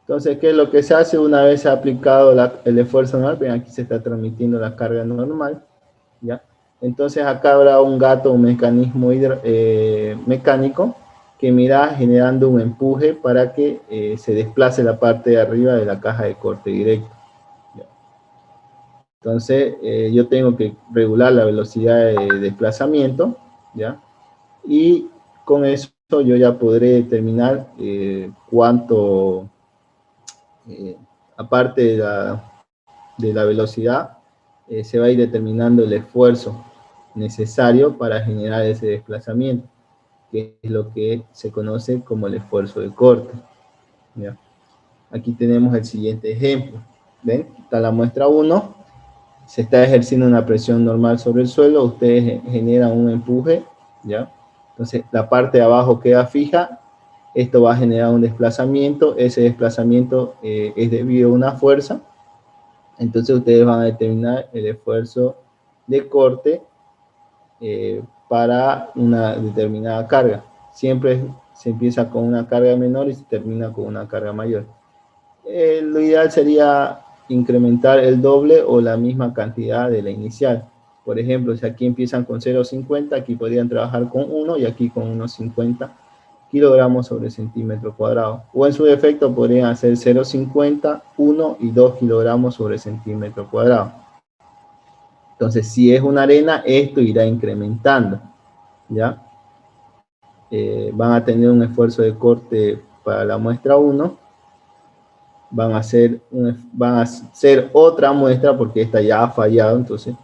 Entonces, ¿qué es lo que se hace una vez se ha aplicado el esfuerzo normal? Ven, aquí se está transmitiendo la carga normal, ¿ya? Entonces acá habrá un gato, un mecanismo mecánico que irá generando un empuje para que se desplace la parte de arriba de la caja de corte directo. ¿Ya? Entonces yo tengo que regular la velocidad de desplazamiento, ¿ya? Y con eso yo ya podré determinar cuánto aparte de la velocidad, se va a ir determinando el esfuerzo necesario para generar ese desplazamiento, que es lo que se conoce como el esfuerzo de corte. ¿Ya? Aquí tenemos el siguiente ejemplo. ¿Ven? Está la muestra 1. Se está ejerciendo una presión normal sobre el suelo. Ustedes generan un empuje. ¿Ya? Entonces, la parte de abajo queda fija. Esto va a generar un desplazamiento. Ese desplazamiento es debido a una fuerza. Entonces, ustedes van a determinar el esfuerzo de corte para una determinada carga. Siempre se empieza con una carga menor y se termina con una carga mayor. Lo ideal sería incrementar el doble o la misma cantidad de la inicial. Por ejemplo, si aquí empiezan con 0,50, aquí podrían trabajar con 1 y aquí con unos 50 kilogramos sobre centímetro cuadrado. O en su defecto podrían hacer 0,50, 1 y 2 kilogramos sobre centímetro cuadrado. Entonces, si es una arena, esto irá incrementando, ¿ya? Van a tener un esfuerzo de corte para la muestra 1. Van a hacer otra muestra porque esta ya ha fallado, entonces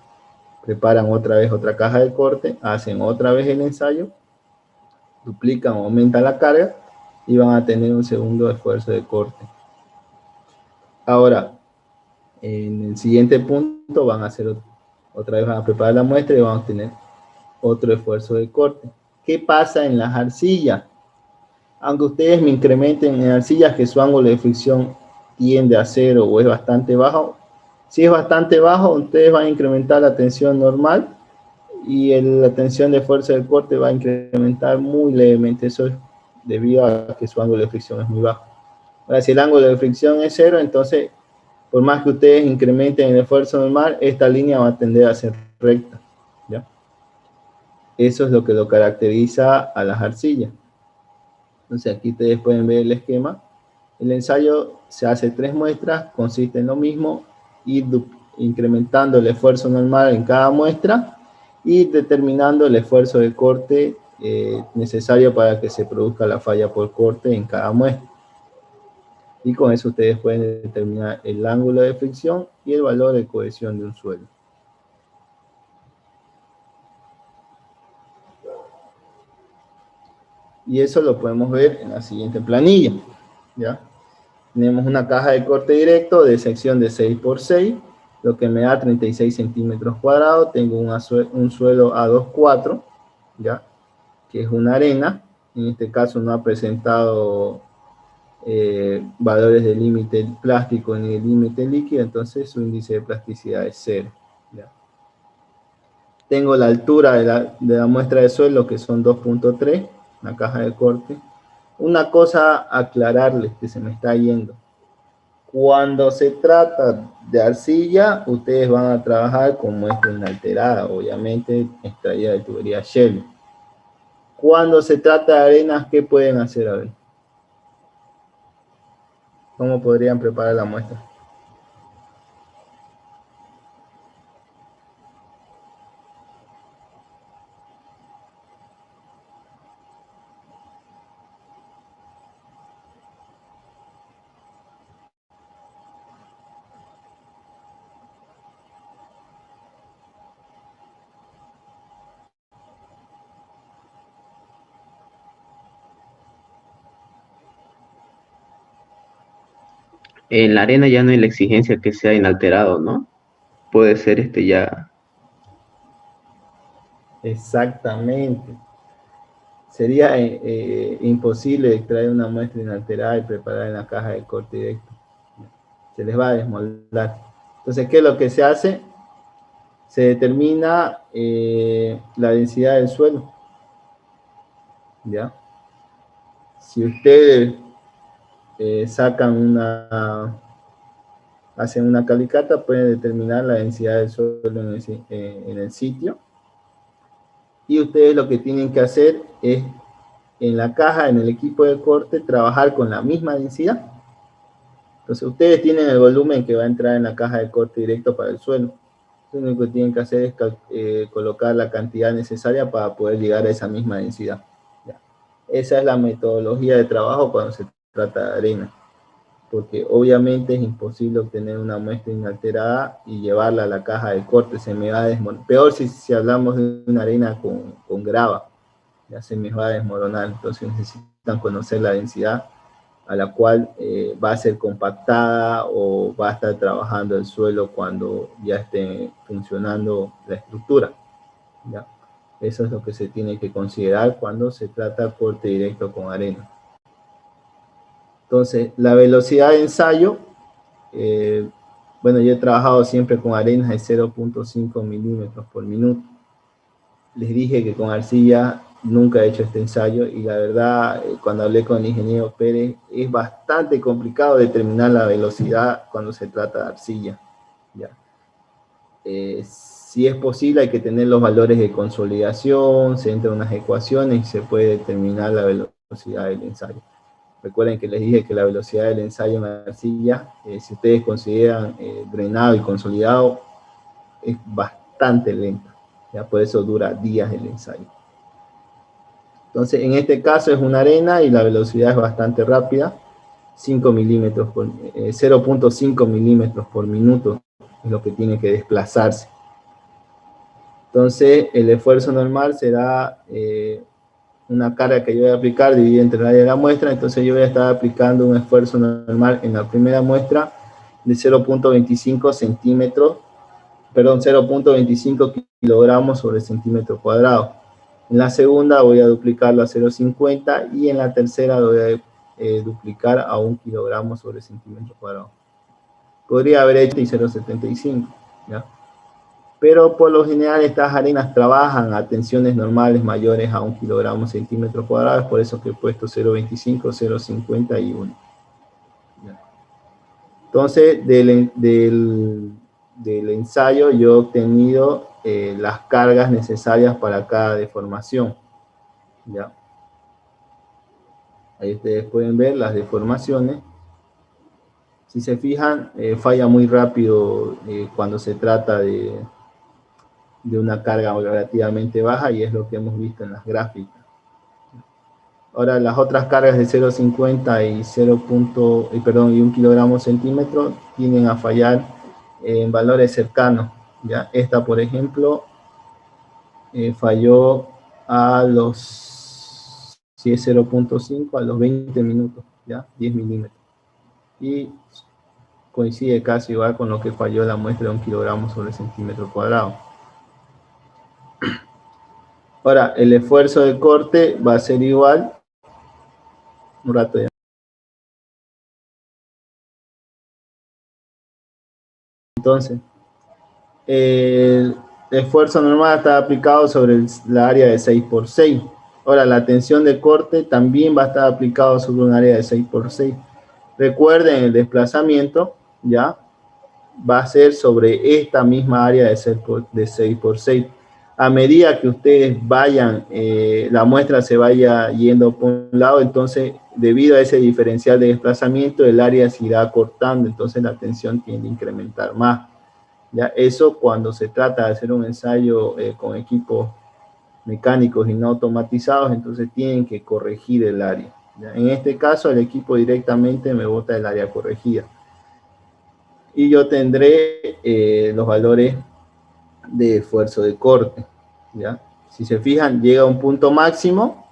preparan otra vez otra caja de corte, hacen otra vez el ensayo, duplican o aumentan la carga y van a tener un segundo esfuerzo de corte. Ahora, en el siguiente punto van a hacer otra vez, van a preparar la muestra y van a tener otro esfuerzo de corte. ¿Qué pasa en las arcillas? Aunque ustedes me incrementen en arcillas que su ángulo de fricción tiende a 0 o es bastante bajo, si es bastante bajo, ustedes van a incrementar la tensión normal y la tensión de fuerza del corte va a incrementar muy levemente. Eso es debido a que su ángulo de fricción es muy bajo. Ahora, si el ángulo de fricción es 0, entonces, por más que ustedes incrementen el esfuerzo normal, esta línea va a tender a ser recta, ¿ya? Eso es lo que lo caracteriza a las arcillas. Entonces, aquí ustedes pueden ver el esquema. El ensayo se hace 3 muestras, consiste en lo mismo, ir incrementando el esfuerzo normal en cada muestra y determinando el esfuerzo de corte necesario para que se produzca la falla por corte en cada muestra. Y con eso ustedes pueden determinar el ángulo de fricción y el valor de cohesión de un suelo. Y eso lo podemos ver en la siguiente planilla, ¿ya? Tenemos una caja de corte directo de sección de 6 por 6, lo que me da 36 centímetros cuadrados. Tengo un suelo A24, ¿ya? Que es una arena. En este caso no ha presentado valores de límite plástico ni de límite líquido, entonces su índice de plasticidad es 0, ¿ya? Tengo la altura de la muestra de suelo, que son 2.3, la caja de corte. Una cosa a aclararles que se me está yendo. Cuando se trata de arcilla, ustedes van a trabajar con muestra inalterada, obviamente extraída de tubería Shell. Cuando se trata de arenas, ¿qué pueden hacer? A ver, ¿cómo podrían preparar la muestra? En la arena ya no hay la exigencia que sea inalterado, ¿no? Puede ser ya. Exactamente. Sería imposible extraer una muestra inalterada y preparar en la caja de corte directo. Se les va a desmoldar. Entonces, ¿qué es lo que se hace? Se determina la densidad del suelo, ¿ya? Si ustedes hacen una calicata, pueden determinar la densidad del suelo en el sitio. Y ustedes lo que tienen que hacer es, en la caja, en el equipo de corte, trabajar con la misma densidad. Entonces, ustedes tienen el volumen que va a entrar en la caja de corte directo para el suelo. Lo único que tienen que hacer es colocar la cantidad necesaria para poder llegar a esa misma densidad. ¿Ya? Esa es la metodología de trabajo cuando se trata de arena. porque obviamente es imposible obtener una muestra inalterada y llevarla a la caja de corte, se me va a desmoronar. Peor si hablamos de una arena con grava, ya se me va a desmoronar, entonces necesitan conocer la densidad a la cual va a ser compactada o va a estar trabajando el suelo cuando ya esté funcionando la estructura, ¿ya? Eso es lo que se tiene que considerar cuando se trata de corte directo con arena. Entonces, la velocidad de ensayo, bueno, yo he trabajado siempre con arenas de 0.5 milímetros por minuto. Les dije que con arcilla nunca he hecho este ensayo y la verdad, cuando hablé con el ingeniero Pérez, es bastante complicado determinar la velocidad cuando se trata de arcilla, ¿ya? Si es posible, hay que tener los valores de consolidación, se entran unas ecuaciones y se puede determinar la velocidad del ensayo. Recuerden que les dije que la velocidad del ensayo en la arcilla, si ustedes consideran drenado y consolidado, es bastante lenta. Ya por eso dura días el ensayo. Entonces, en este caso es una arena y la velocidad es bastante rápida, 0.5 milímetros por minuto es lo que tiene que desplazarse. Entonces, el esfuerzo normal será una carga que yo voy a aplicar dividida entre el área de la muestra, entonces yo voy a estar aplicando un esfuerzo normal en la primera muestra de 0.25 centímetros, perdón, 0.25 kilogramos sobre centímetro cuadrado. En la segunda voy a duplicarlo a 0.50 y en la tercera lo voy a duplicar a 1 kilogramo sobre centímetro cuadrado. Podría haber hecho 0.75, ¿ya? Pero por lo general estas arenas trabajan a tensiones normales mayores a 1 kilogramo centímetro cuadrado, es por eso que he puesto 0.25, 0.50 y 1. ¿Ya? Entonces, del ensayo yo he obtenido las cargas necesarias para cada deformación, ¿ya? Ahí ustedes pueden ver las deformaciones. Si se fijan, falla muy rápido cuando se trata de una carga relativamente baja y es lo que hemos visto en las gráficas. Ahora, las otras cargas de 0.50 y 1 kilogramo centímetro tienden a fallar en valores cercanos, ¿ya? Esta, por ejemplo, falló a los, si es 0.5, a los 20 minutos, ¿ya? 10 milímetros. Y coincide casi igual con lo que falló la muestra de 1 kilogramo sobre centímetro cuadrado. Ahora, el esfuerzo de corte va a ser igual. Un rato ya. Entonces, el esfuerzo normal está aplicado sobre la área de 6×6. Ahora, la tensión de corte también va a estar aplicado sobre un área de 6×6. Recuerden, el desplazamiento, ¿ya? Va a ser sobre esta misma área de 6×6. A medida que ustedes vayan, la muestra se vaya yendo por un lado, entonces, debido a ese diferencial de desplazamiento, el área se irá cortando, entonces la tensión tiende a incrementar más. ¿Ya? Eso cuando se trata de hacer un ensayo con equipos mecánicos y no automatizados, entonces tienen que corregir el área. ¿Ya? En este caso, el equipo directamente me bota el área corregida. Y yo tendré los valores de esfuerzo de corte, ¿ya? Si se fijan, llega a un punto máximo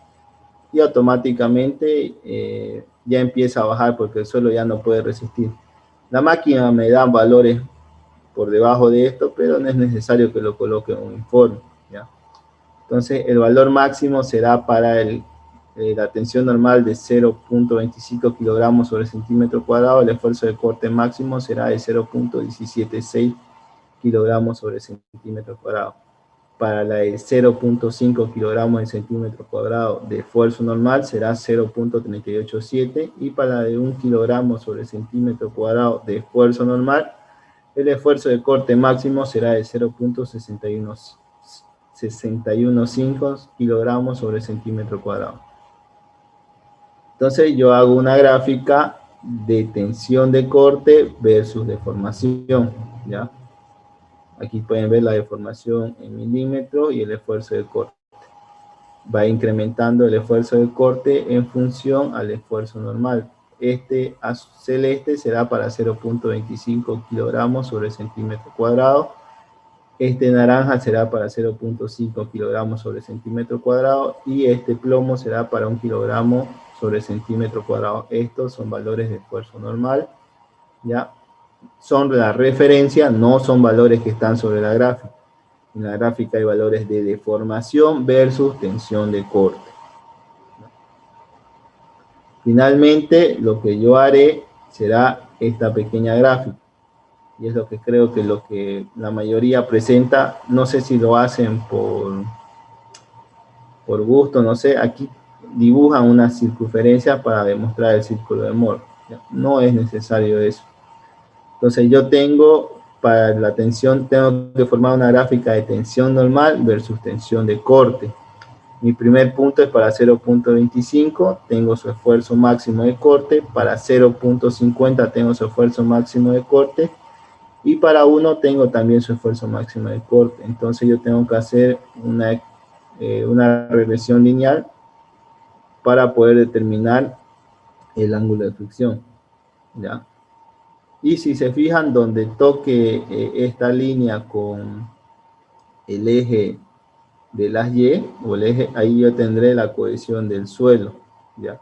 y automáticamente ya empieza a bajar porque el suelo ya no puede resistir. La máquina me da valores por debajo de esto, pero no es necesario que lo coloque en un informe, ¿ya? Entonces, el valor máximo será para la tensión normal de 0.25 kilogramos sobre centímetro cuadrado, el esfuerzo de corte máximo será de 0.176 kilogramos sobre centímetro cuadrado. Para la de 0.5 kilogramos en centímetro cuadrado de esfuerzo normal será 0.387 y para la de 1 kilogramo sobre centímetro cuadrado de esfuerzo normal, el esfuerzo de corte máximo será de 0.615 kilogramos sobre centímetro cuadrado. Entonces yo hago una gráfica de tensión de corte versus deformación, ¿ya? Aquí pueden ver la deformación en milímetros y el esfuerzo de corte. Va incrementando el esfuerzo de corte en función al esfuerzo normal. este celeste será para 0.25 kilogramos sobre centímetro cuadrado. Este naranja será para 0.5 kilogramos sobre centímetro cuadrado y este plomo será para 1 kilogramo sobre centímetro cuadrado. Estos son valores de esfuerzo normal, ¿ya? Son la referencia, no son valores que están sobre la gráfica. En la gráfica hay valores de deformación versus tensión de corte. Finalmente, lo que yo haré será esta pequeña gráfica. Y es lo que creo que lo que la mayoría presenta, no sé si lo hacen por gusto, no sé, aquí dibujan una circunferencia para demostrar el círculo de Mohr. No es necesario eso. Entonces yo tengo, para la tensión, tengo que formar una gráfica de tensión normal versus tensión de corte. Mi primer punto es para 0.25, tengo su esfuerzo máximo de corte, para 0.50 tengo su esfuerzo máximo de corte, y para 1 tengo también su esfuerzo máximo de corte. Entonces yo tengo que hacer una regresión lineal para poder determinar el ángulo de fricción, ¿ya? Y si se fijan, donde toque esta línea con el eje de las Y, o el eje, ahí yo tendré la cohesión del suelo, ¿ya?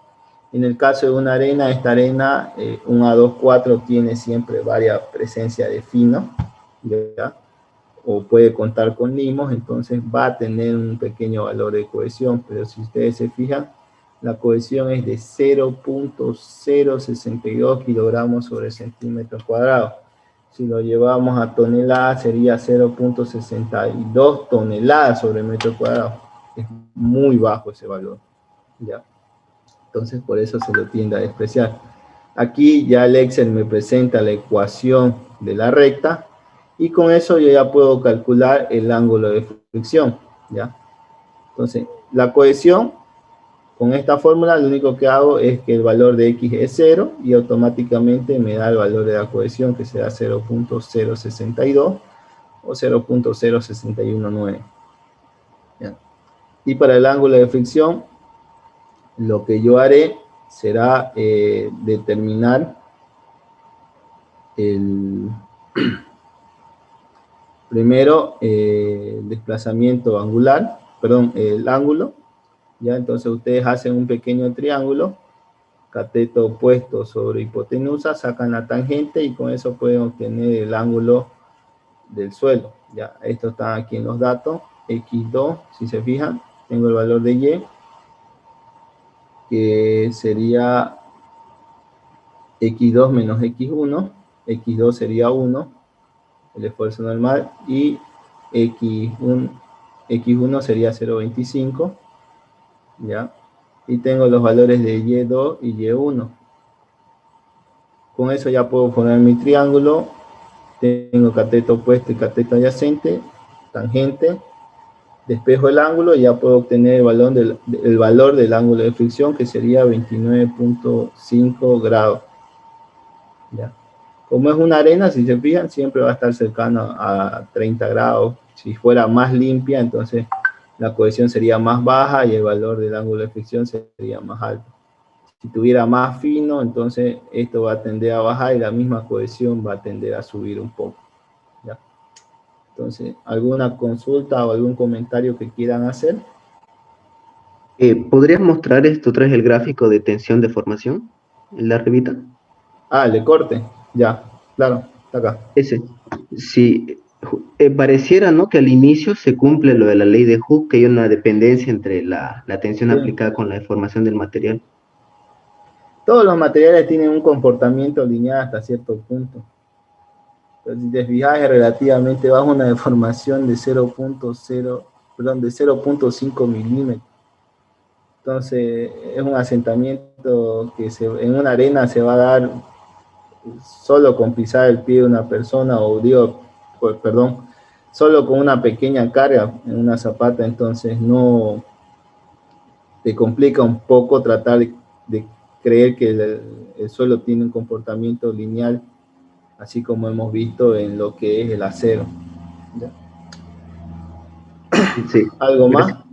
En el caso de una arena, esta arena, un A24 tiene siempre varias presencia de fino, ¿ya? O puede contar con limos, entonces va a tener un pequeño valor de cohesión, pero si ustedes se fijan, la cohesión es de 0.062 kilogramos sobre centímetro cuadrado. Si lo llevamos a toneladas, sería 0.62 toneladas sobre metro cuadrado. Es muy bajo ese valor, ¿ya? Entonces, por eso se lo tiende a despreciar. Aquí ya el Excel me presenta la ecuación de la recta, y con eso yo ya puedo calcular el ángulo de fricción, ¿ya? Entonces, la cohesión, con esta fórmula, lo único que hago es que el valor de X es 0, y automáticamente me da el valor de la cohesión, que será 0.062 o 0.0619. ¿Ya? Y para el ángulo de fricción, lo que yo haré será determinar primero el desplazamiento angular, perdón, el ángulo, ¿ya? Entonces ustedes hacen un pequeño triángulo, cateto opuesto sobre hipotenusa, sacan la tangente y con eso pueden obtener el ángulo del suelo, ¿ya? Esto está aquí en los datos, x2, si se fijan, tengo el valor de y, que sería x2 menos x1, x2 sería 1, el esfuerzo normal, y x1 sería 0.25, ¿ya? Y tengo los valores de y2 y y1. Con eso ya puedo formar mi triángulo. Tengo cateto opuesto y cateto adyacente, tangente, despejo el ángulo y ya puedo obtener el valor del ángulo de fricción, que sería 29.5 grados, ¿ya? Como es una arena, si se fijan, siempre va a estar cercano a 30 grados. Si fuera más limpia, entonces la cohesión sería más baja y el valor del ángulo de fricción sería más alto. Si tuviera más fino, entonces esto va a tender a bajar y la misma cohesión va a tender a subir un poco, ¿ya? Entonces, ¿alguna consulta o algún comentario que quieran hacer? ¿Podrías mostrar esto tras el gráfico de tensión de formación en la arribita? Ah, el de corte, ya, claro, está acá. Ese. Si pareciera, ¿no?, que al inicio se cumple lo de la ley de Hooke, que hay una dependencia entre la tensión Sí. aplicada con la deformación del material. Todos los materiales tienen un comportamiento lineal hasta cierto punto. Pero si te fijas, es relativamente bajo, una deformación de 0.5 milímetros. Entonces, es un asentamiento que en una arena se va a dar solo con pisar el pie de una persona, o digo, pues, perdón, solo con una pequeña carga en una zapata. Entonces no te complica un poco tratar de creer que el suelo tiene un comportamiento lineal, así como hemos visto en lo que es el acero, ¿ya? Sí, ¿Algo más? gracias.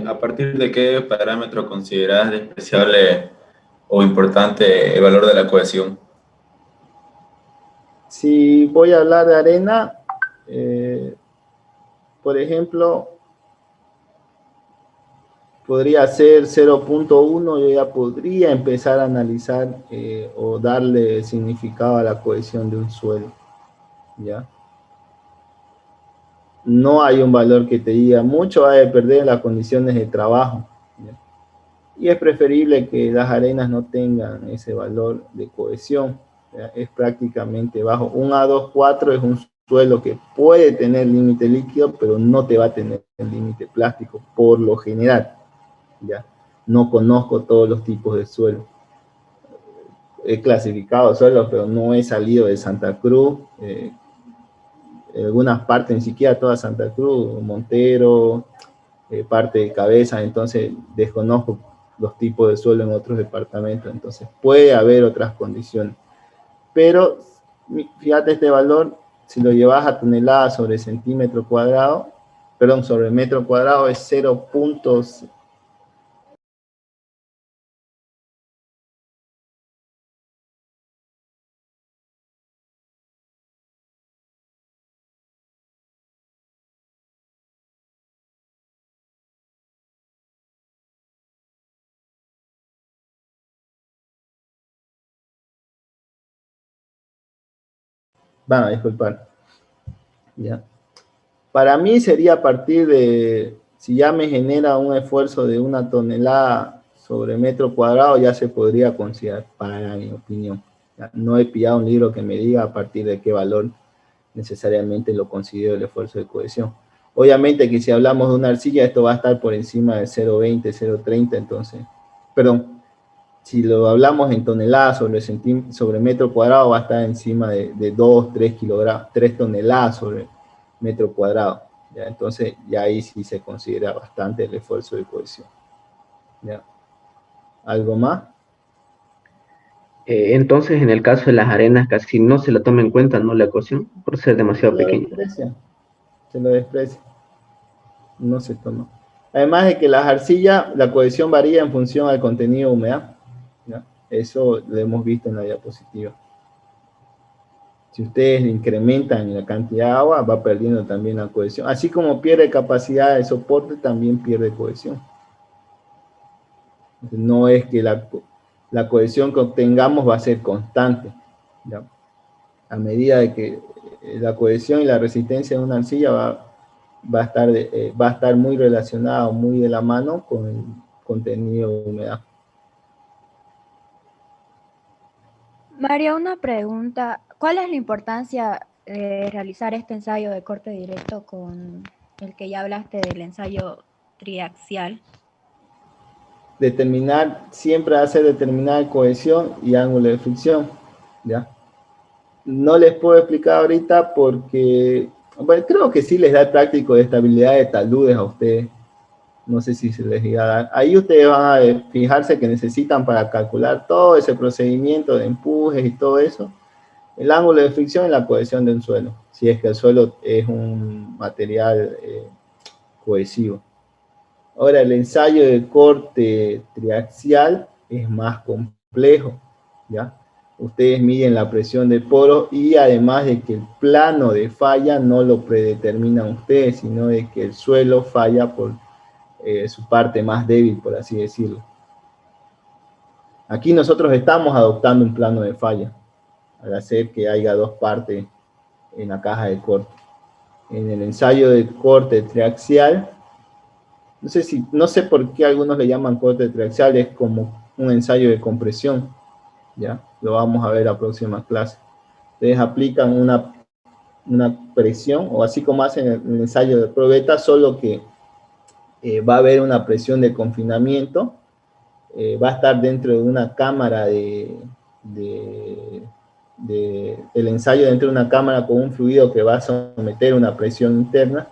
¿A partir de qué parámetro consideras despreciable o importante el valor de la cohesión? Si voy a hablar de arena, por ejemplo, podría ser 0.1, yo ya podría empezar a analizar o darle significado a la cohesión de un suelo, ¿ya? No hay un valor que te diga mucho, va a depender de las condiciones de trabajo, ¿ya? Y es preferible que las arenas no tengan ese valor de cohesión, ¿ya? Es prácticamente bajo. Un A2-4 es un suelo que puede tener límite líquido, pero no te va a tener el límite plástico, por lo general, ¿ya? No conozco todos los tipos de suelo. He clasificado suelos, pero no he salido de Santa Cruz, en algunas partes, ni siquiera toda Santa Cruz, Montero, parte de Cabezas, entonces desconozco los tipos de suelo en otros departamentos, entonces puede haber otras condiciones. Pero fíjate este valor, si lo llevas a tonelada sobre centímetro cuadrado, perdón, sobre metro cuadrado es 0.0. Van a disculpar. Ya. Para mí sería a partir de, si ya me genera un esfuerzo de 1 tonelada sobre metro cuadrado, ya se podría considerar, para mi opinión. Ya, no he pillado un libro que me diga a partir de qué valor necesariamente lo considero el esfuerzo de cohesión. Obviamente que si hablamos de una arcilla, esto va a estar por encima de 0.20, 0.30, entonces, perdón, si lo hablamos en toneladas sobre metro cuadrado, va a estar encima de 2, 3 kilogramos, 3 toneladas sobre metro cuadrado. ¿Ya? Entonces, ya ahí sí se considera bastante el esfuerzo de cohesión. ¿Ya? ¿Algo más? Entonces, en el caso de las arenas, casi no se la toma en cuenta, ¿no? La cohesión, por ser demasiado Se lo pequeña. desprecia. Se lo desprecia. No se toma. Además de que las arcillas, la cohesión varía en función al contenido de humedad. ¿Ya? Eso lo hemos visto en la diapositiva. Si ustedes incrementan la cantidad de agua, va perdiendo también la cohesión. Así como pierde capacidad de soporte, también pierde cohesión. No es que la cohesión que obtengamos va a ser constante, ¿ya? A medida de que la cohesión y la resistencia de una arcilla va a estar muy relacionada, muy de la mano con el contenido de humedad. María, una pregunta. ¿Cuál es la importancia de realizar este ensayo de corte directo con el que ya hablaste del ensayo triaxial? Siempre hace determinar cohesión y ángulo de fricción, ¿ya? No les puedo explicar ahorita porque, bueno, creo que sí les da el práctico de estabilidad de taludes a ustedes. No sé si se les iba a dar. Ahí ustedes van a fijarse que necesitan para calcular todo ese procedimiento de empujes y todo eso, el ángulo de fricción y la cohesión de un suelo, si es que el suelo es un material cohesivo. Ahora, el ensayo de corte triaxial es más complejo, ¿ya? Ustedes miden la presión de poro y además de que el plano de falla no lo predeterminan ustedes, sino de que el suelo falla por su parte más débil, por así decirlo. Aquí nosotros estamos adoptando un plano de falla al hacer que haya dos partes en la caja de corte. En el ensayo de corte triaxial, no sé por qué algunos le llaman corte triaxial, es como un ensayo de compresión, ¿ya? Lo vamos a ver la próxima clase. Ustedes aplican una presión, o así como hacen el ensayo de probeta, solo que va a haber una presión de confinamiento, va a estar dentro de una cámara el ensayo dentro de una cámara con un fluido que va a someter una presión interna,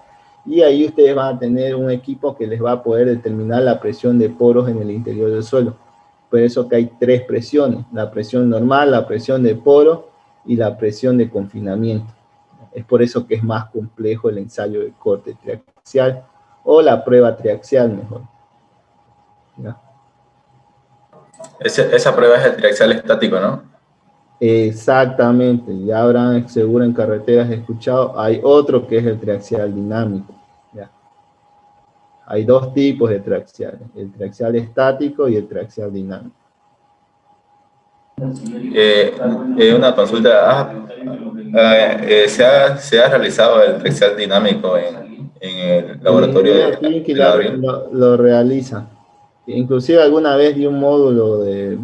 y ahí ustedes van a tener un equipo que les va a poder determinar la presión de poros en el interior del suelo. Por eso que hay 3 presiones, la presión normal, la presión de poro y la presión de confinamiento. Es por eso que es más complejo el ensayo de corte triaxial. o la prueba triaxial mejor. ¿Ya? Esa prueba es el triaxial estático, ¿no? Exactamente, ya habrán seguro en carreteras escuchado, hay otro que es el triaxial dinámico. ¿Ya? Hay dos tipos de triaxiales, el triaxial estático y el triaxial dinámico. Una consulta, ¿se ha realizado el triaxial dinámico en el laboratorio El ingeniero de Gabriel? lo realiza. Inclusive alguna vez di un módulo de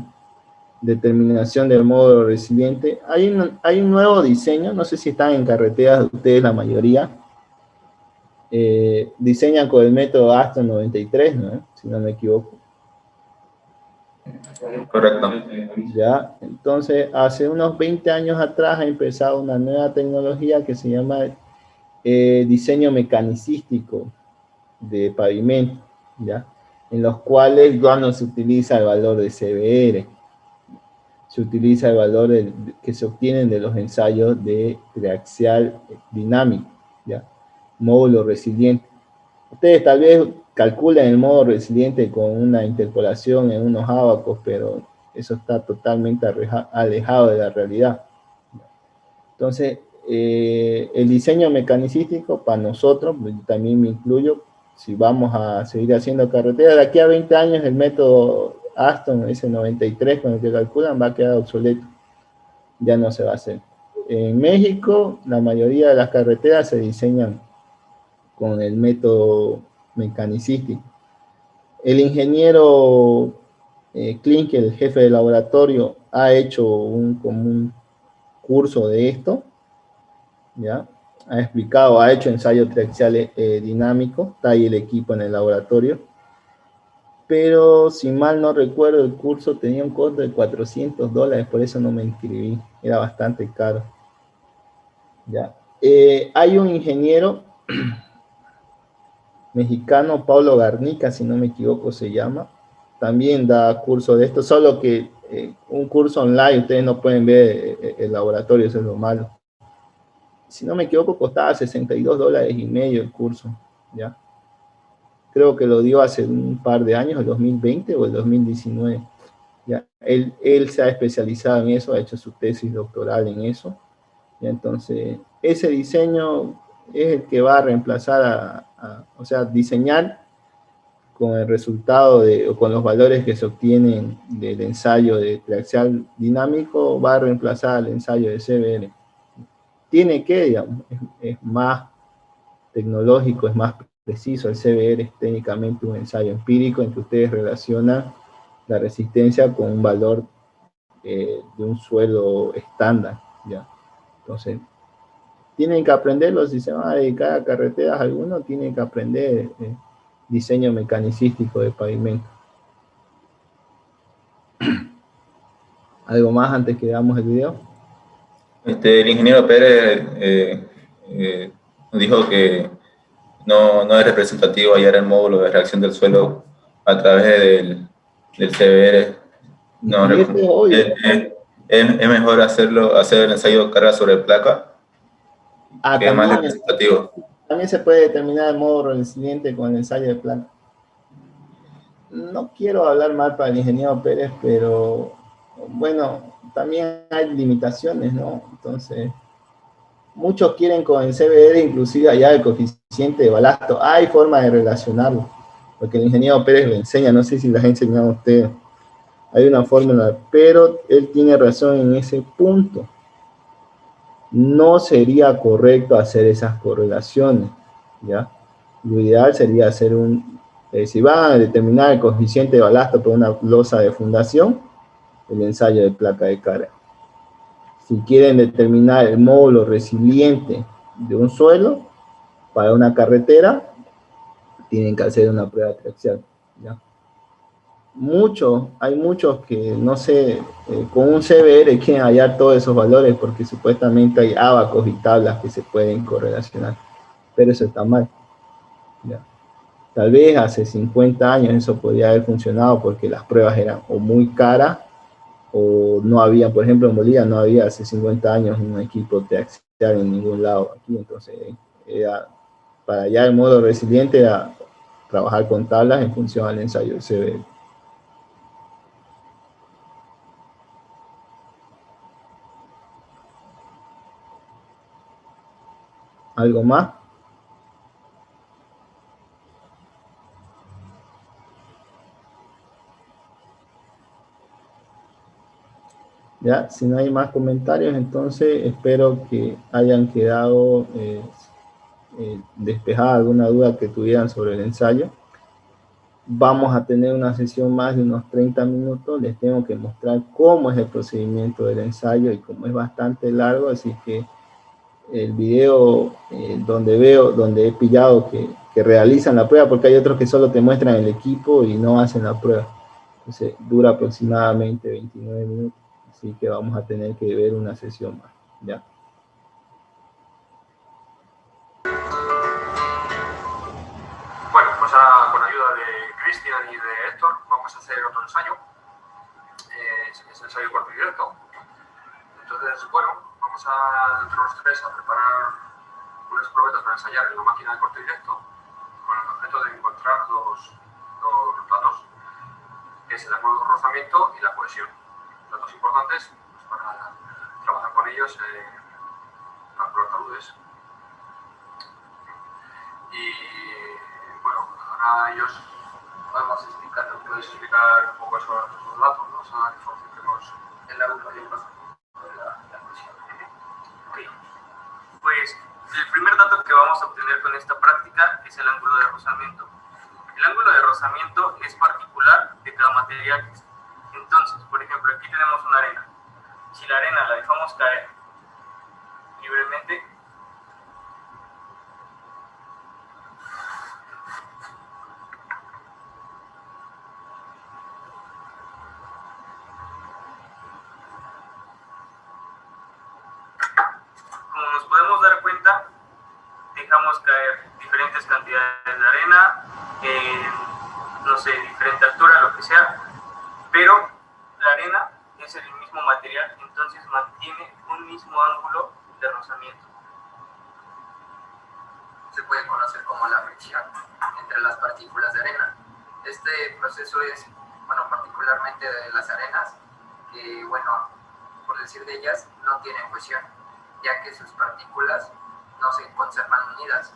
determinación del módulo resiliente. Hay un nuevo diseño, no sé si están en carreteras ustedes la mayoría. Diseñan con el método Aston 93, ¿no? Si no me equivoco. Correcto. Ya, entonces hace unos 20 años atrás ha empezado una nueva tecnología que se llama diseño mecanicístico de pavimento, ¿ya? En los cuales ya no se utiliza el valor de CBR, se utiliza el valor que se obtienen de los ensayos de triaxial dinámico, ¿ya? Módulo resiliente. Ustedes tal vez calculan el módulo resiliente con una interpolación en unos ábacos, pero eso está totalmente alejado de la realidad. Entonces, el diseño mecanicístico para nosotros, también me incluyo, si vamos a seguir haciendo carretera, de aquí a 20 años el método Aston, ese 93 con el que calculan, va a quedar obsoleto. Ya no se va a hacer. En México, la mayoría de las carreteras se diseñan con el método mecanicístico. El ingeniero Klink, el jefe de laboratorio, ha hecho como un curso de esto, ¿ya? Ha explicado, ha hecho ensayos triaxiales dinámicos, está ahí el equipo en el laboratorio, pero si mal no recuerdo, el curso tenía un costo de $400, por eso no me inscribí, era bastante caro. ¿Ya? Hay un ingeniero mexicano, Pablo Garnica, si no me equivoco se llama, también da curso de esto, solo que un curso online, ustedes no pueden ver el laboratorio, eso es lo malo. Si no me equivoco, costaba $62.50 el curso, ¿ya? Creo que lo dio hace un par de años, el 2020 o el 2019. ¿Ya? Él se ha especializado en eso, ha hecho su tesis doctoral en eso. ¿Ya? Entonces, ese diseño es el que va a reemplazar o sea, diseñar con el resultado o con los valores que se obtienen del ensayo de triaxial dinámico, va a reemplazar al ensayo de CBR. Tiene que, digamos, es más tecnológico, es más preciso. El CBR es técnicamente un ensayo empírico en que ustedes relacionan la resistencia con un valor de un suelo estándar, ¿ya? Entonces, tienen que aprenderlo, si se van a dedicar a carreteras algunos, tienen que aprender diseño mecanicístico de pavimento. ¿Algo más antes que veamos el video? El ingeniero Pérez dijo que no es representativo hallar el módulo de reacción del suelo a través del CBR. No, Y eso es obvio. es mejor hacer el ensayo de carga sobre placa, que es más representativo. También se puede determinar el modo resiliente con el ensayo de placa. No quiero hablar mal para el ingeniero Pérez, pero bueno, también hay limitaciones, ¿no? Entonces, muchos quieren con el CBR inclusive allá el coeficiente de balasto. Hay forma de relacionarlo, porque el ingeniero Pérez lo enseña, no sé si las ha enseñado a ustedes. Hay una fórmula, pero él tiene razón en ese punto. No sería correcto hacer esas correlaciones, ¿ya? Lo ideal sería hacer si van a determinar el coeficiente de balasto por una losa de fundación, el ensayo de placa de carga. Si quieren determinar el módulo resiliente de un suelo para una carretera, tienen que hacer una prueba triaxial, ¿ya? Hay muchos que, no sé, con un CBR quieren hallar todos esos valores porque supuestamente hay ábacos y tablas que se pueden correlacionar, pero eso está mal, ¿ya? Tal vez hace 50 años eso podría haber funcionado porque las pruebas eran o muy caras o no había, por ejemplo en Bolivia no había hace 50 años un equipo triaxial en ningún lado aquí, entonces para hallar el modo resiliente era trabajar con tablas en función al ensayo CBL. ¿Algo más? Ya, si no hay más comentarios, entonces espero que hayan quedado despejada alguna duda que tuvieran sobre el ensayo. Vamos a tener una sesión más de unos 30 minutos. Les tengo que mostrar cómo es el procedimiento del ensayo y como es bastante largo, así que el video donde he pillado que realizan la prueba, porque hay otros que solo te muestran el equipo y no hacen la prueba. Entonces dura aproximadamente 29 minutos, así que vamos a tener que ver una sesión más, ¿ya? Bueno, pues ahora con ayuda de Cristian y de Héctor vamos a hacer otro ensayo. Es ensayo corto y directo. Entonces, bueno, vamos entre los tres a preparar unas probetas para ensayar en la máquina de corte directo con el objeto de encontrar dos datos, que es el ángulo de rozamiento y la cohesión. Datos importantes pues, para trabajar con ellos en calcular taludes. Y bueno, ahora ellos podemos explicar, ¿puedes explicar un poco sobre los datos, ¿no? O sea, la información que hemos en la ángulo de la cohesión. Okay. Pues el primer dato que vamos a obtener con esta práctica es el ángulo de rozamiento. El ángulo de rozamiento es particular de cada material. Entonces, por ejemplo, aquí tenemos una arena. Si la arena la dejamos caer libremente, como nos podemos dar cuenta, dejamos caer diferentes cantidades de arena, no sé, diferente altura, lo que sea, pero la arena es el mismo material, entonces mantiene un mismo ángulo de rozamiento. Se puede conocer como la fricción entre las partículas de arena. Este proceso es, bueno, particularmente de las arenas, que, bueno, por decir de ellas, no tienen cohesión, ya que sus partículas no se conservan unidas.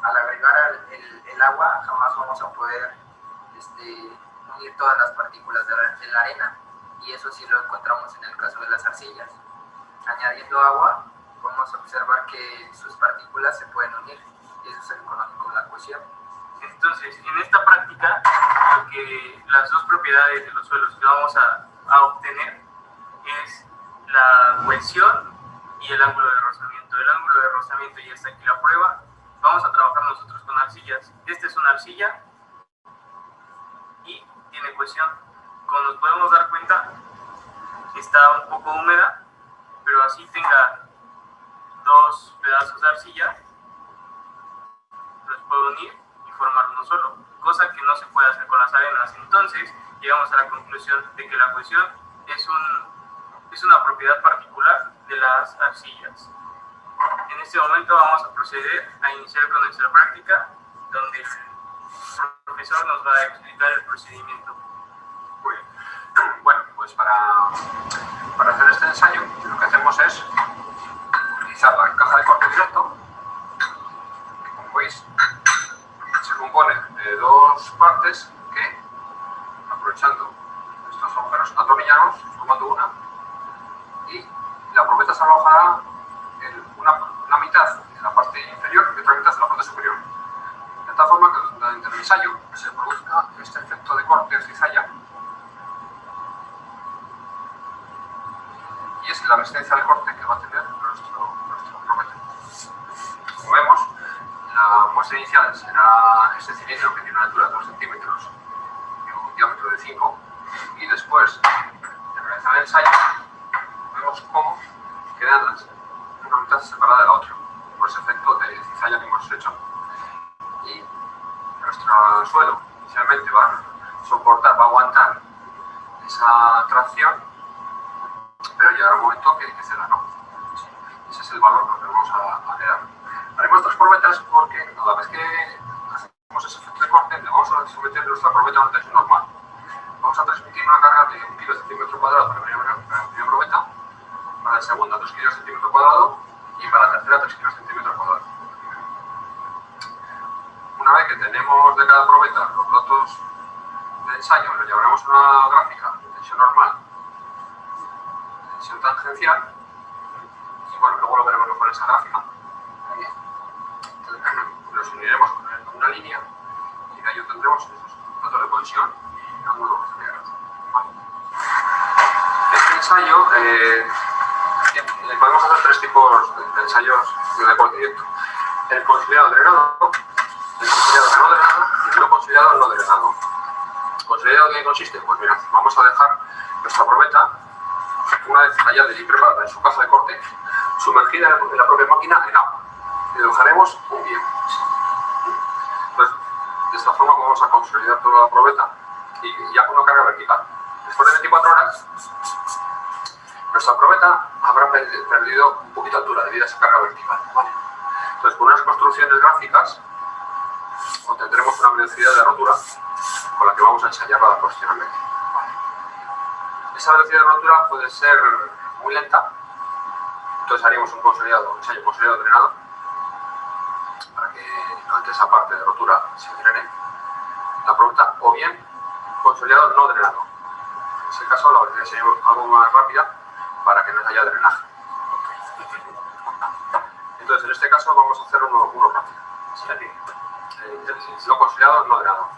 Al agregar el agua, jamás vamos a poder unir todas las partículas de la arena, y eso sí lo encontramos en el caso de las arcillas. Añadiendo agua, podemos observar que sus partículas se pueden unir, y eso se conoce como la cohesión. Entonces, en esta práctica, las dos propiedades de los suelos que vamos a obtener es la cohesión y el ángulo de rozamiento. El ángulo de rozamiento ya está aquí la prueba. Vamos a trabajar nosotros con arcillas. Esta es una arcilla y tiene cohesión. Como nos podemos dar cuenta, está un poco húmeda, pero así tenga dos pedazos de arcilla, los puedo unir y formar uno solo, cosa que no se puede hacer con las arenas. Entonces, llegamos a la conclusión de que la cohesión es una propiedad particular de las arcillas. En este momento vamos a proceder a iniciar con nuestra práctica, donde el profesor nos va a explicar el procedimiento. Bueno, pues para hacer este ensayo, lo que hacemos es utilizar la caja de corte directo, que como veis se compone de dos partes que, aprovechando estos agujeros, atornillamos formando una, y la probeta se alojará una mitad en la parte inferior y otra mitad en la parte superior, de tal forma que durante el ensayo se produzca este efecto de corte o cizalla, y es la resistencia al corte que va a tener nuestro probeta. Como vemos, la muestra inicial será este cilindro que tiene una altura de 2 centímetros y un diámetro de 5, y después de realizar el ensayo vemos cómo quedan una mitad separada de la otra por ese efecto de cizalla que hemos hecho, y nuestro suelo inicialmente va a aguantar esa tracción, pero llegará un momento que ceda, ¿no? Ese es el valor que vamos a quedar. Haremos otras probetas porque a la vez que hacemos ese efecto de corte, le someter nuestra probeta a una tensión normal. Vamos a transmitir una carga de 1 kilo centímetro cuadrado para la primera probeta, para la segunda 2 kilos centímetro cuadrado y para la tercera 3 kilos centímetro cuadrado. Una vez que tenemos de cada probeta los datos de ensayo, lo llevaremos a una gráfica de tensión normal, tensión tangencial, y bueno, luego lo veremos con esa gráfica. Los uniremos con una línea y de ahí obtendremos esos datos de cohesión y ángulo de vale. Este ensayo, podemos hacer 3 tipos de ensayos de corte directo: el consolidado drenado, el consolidado no drenado y el no consolidado no drenado. ¿Consolidado en qué consiste? Pues mira, vamos a dejar nuestra probeta, una vez tallada y preparada en su caja de corte, sumergida en la propia máquina en agua. Y lo dejaremos un día. Entonces, de esta forma vamos a consolidar toda la probeta y ya con una carga vertical. Después de 24 horas, nuestra probeta habrá perdido un poquito de altura debido a esa carga vertical. ¿Vale? Entonces, con unas construcciones gráficas, obtendremos una velocidad de rotura con la que vamos a ensayarla posteriormente. ¿Vale? Esa velocidad de rotura puede ser muy lenta, entonces haríamos un ensayo consolidado drenado para que durante esa parte de rotura se drene la probeta, o bien consolidado no drenado. En ese caso la velocidad sería algo más rápida para que no haya drenaje. Entonces en este caso vamos a hacer uno rápido. No consolidado no drenado.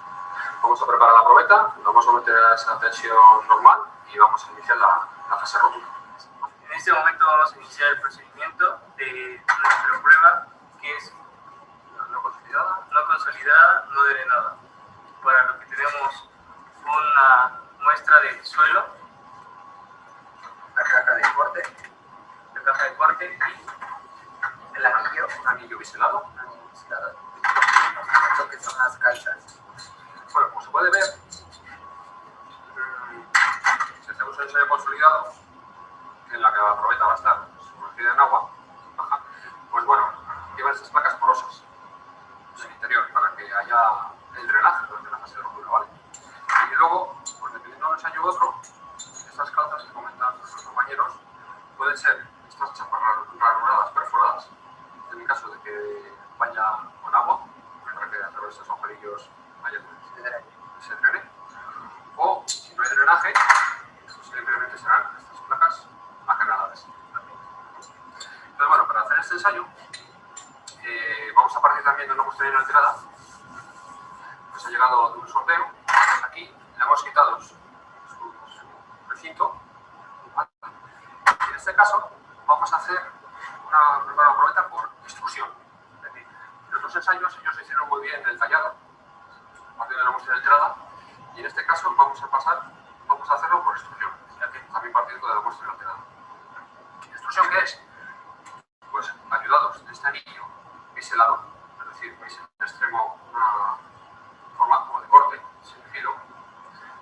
Vamos a preparar la probeta, vamos a meter a esa tensión normal y vamos a iniciar la fase de rotura. En este momento vamos a iniciar el procedimiento de nuestra prueba, que es No consolidada, no consolidada, no drenada, para lo que tenemos una muestra del suelo, La caja de corte, la caja de corte y el anillo, un anillo biselado. lo que son las calzas. Bueno, como se puede ver, si hacemos un ensayo consolidado, en la que la probeta va a estar sumergida en agua, baja, pues bueno, llevan esas placas porosas en el interior para que haya el drenaje durante la fase de rotura, ¿vale? Y luego, pues dependiendo de un ensayo u otro, estas calzas que comentan nuestros compañeros pueden ser estas chapas ranuradas, perforadas, en el caso de que vaya con agua, para que a través de esos agujerillos haya ese drene, o si no hay drenaje, simplemente serán estas placas acanaladas. Entonces, bueno, para hacer este ensayo, vamos a partir también de una muestra alterada que se ha llegado de un sorteo. Aquí le hemos quitado su recinto. ¿Vale? Y en este caso, vamos a hacer una probeta por extrusión. Es decir, en otros ensayos ellos se hicieron muy bien el tallado, partiendo de la muestra alterada, y en este caso vamos a hacerlo por extrusión, también partiendo de la muestra alterada. ¿Extrusión qué es? Pues ayudados de este anillo biselado, es decir, veis en el extremo una forma como de corte, sin filo,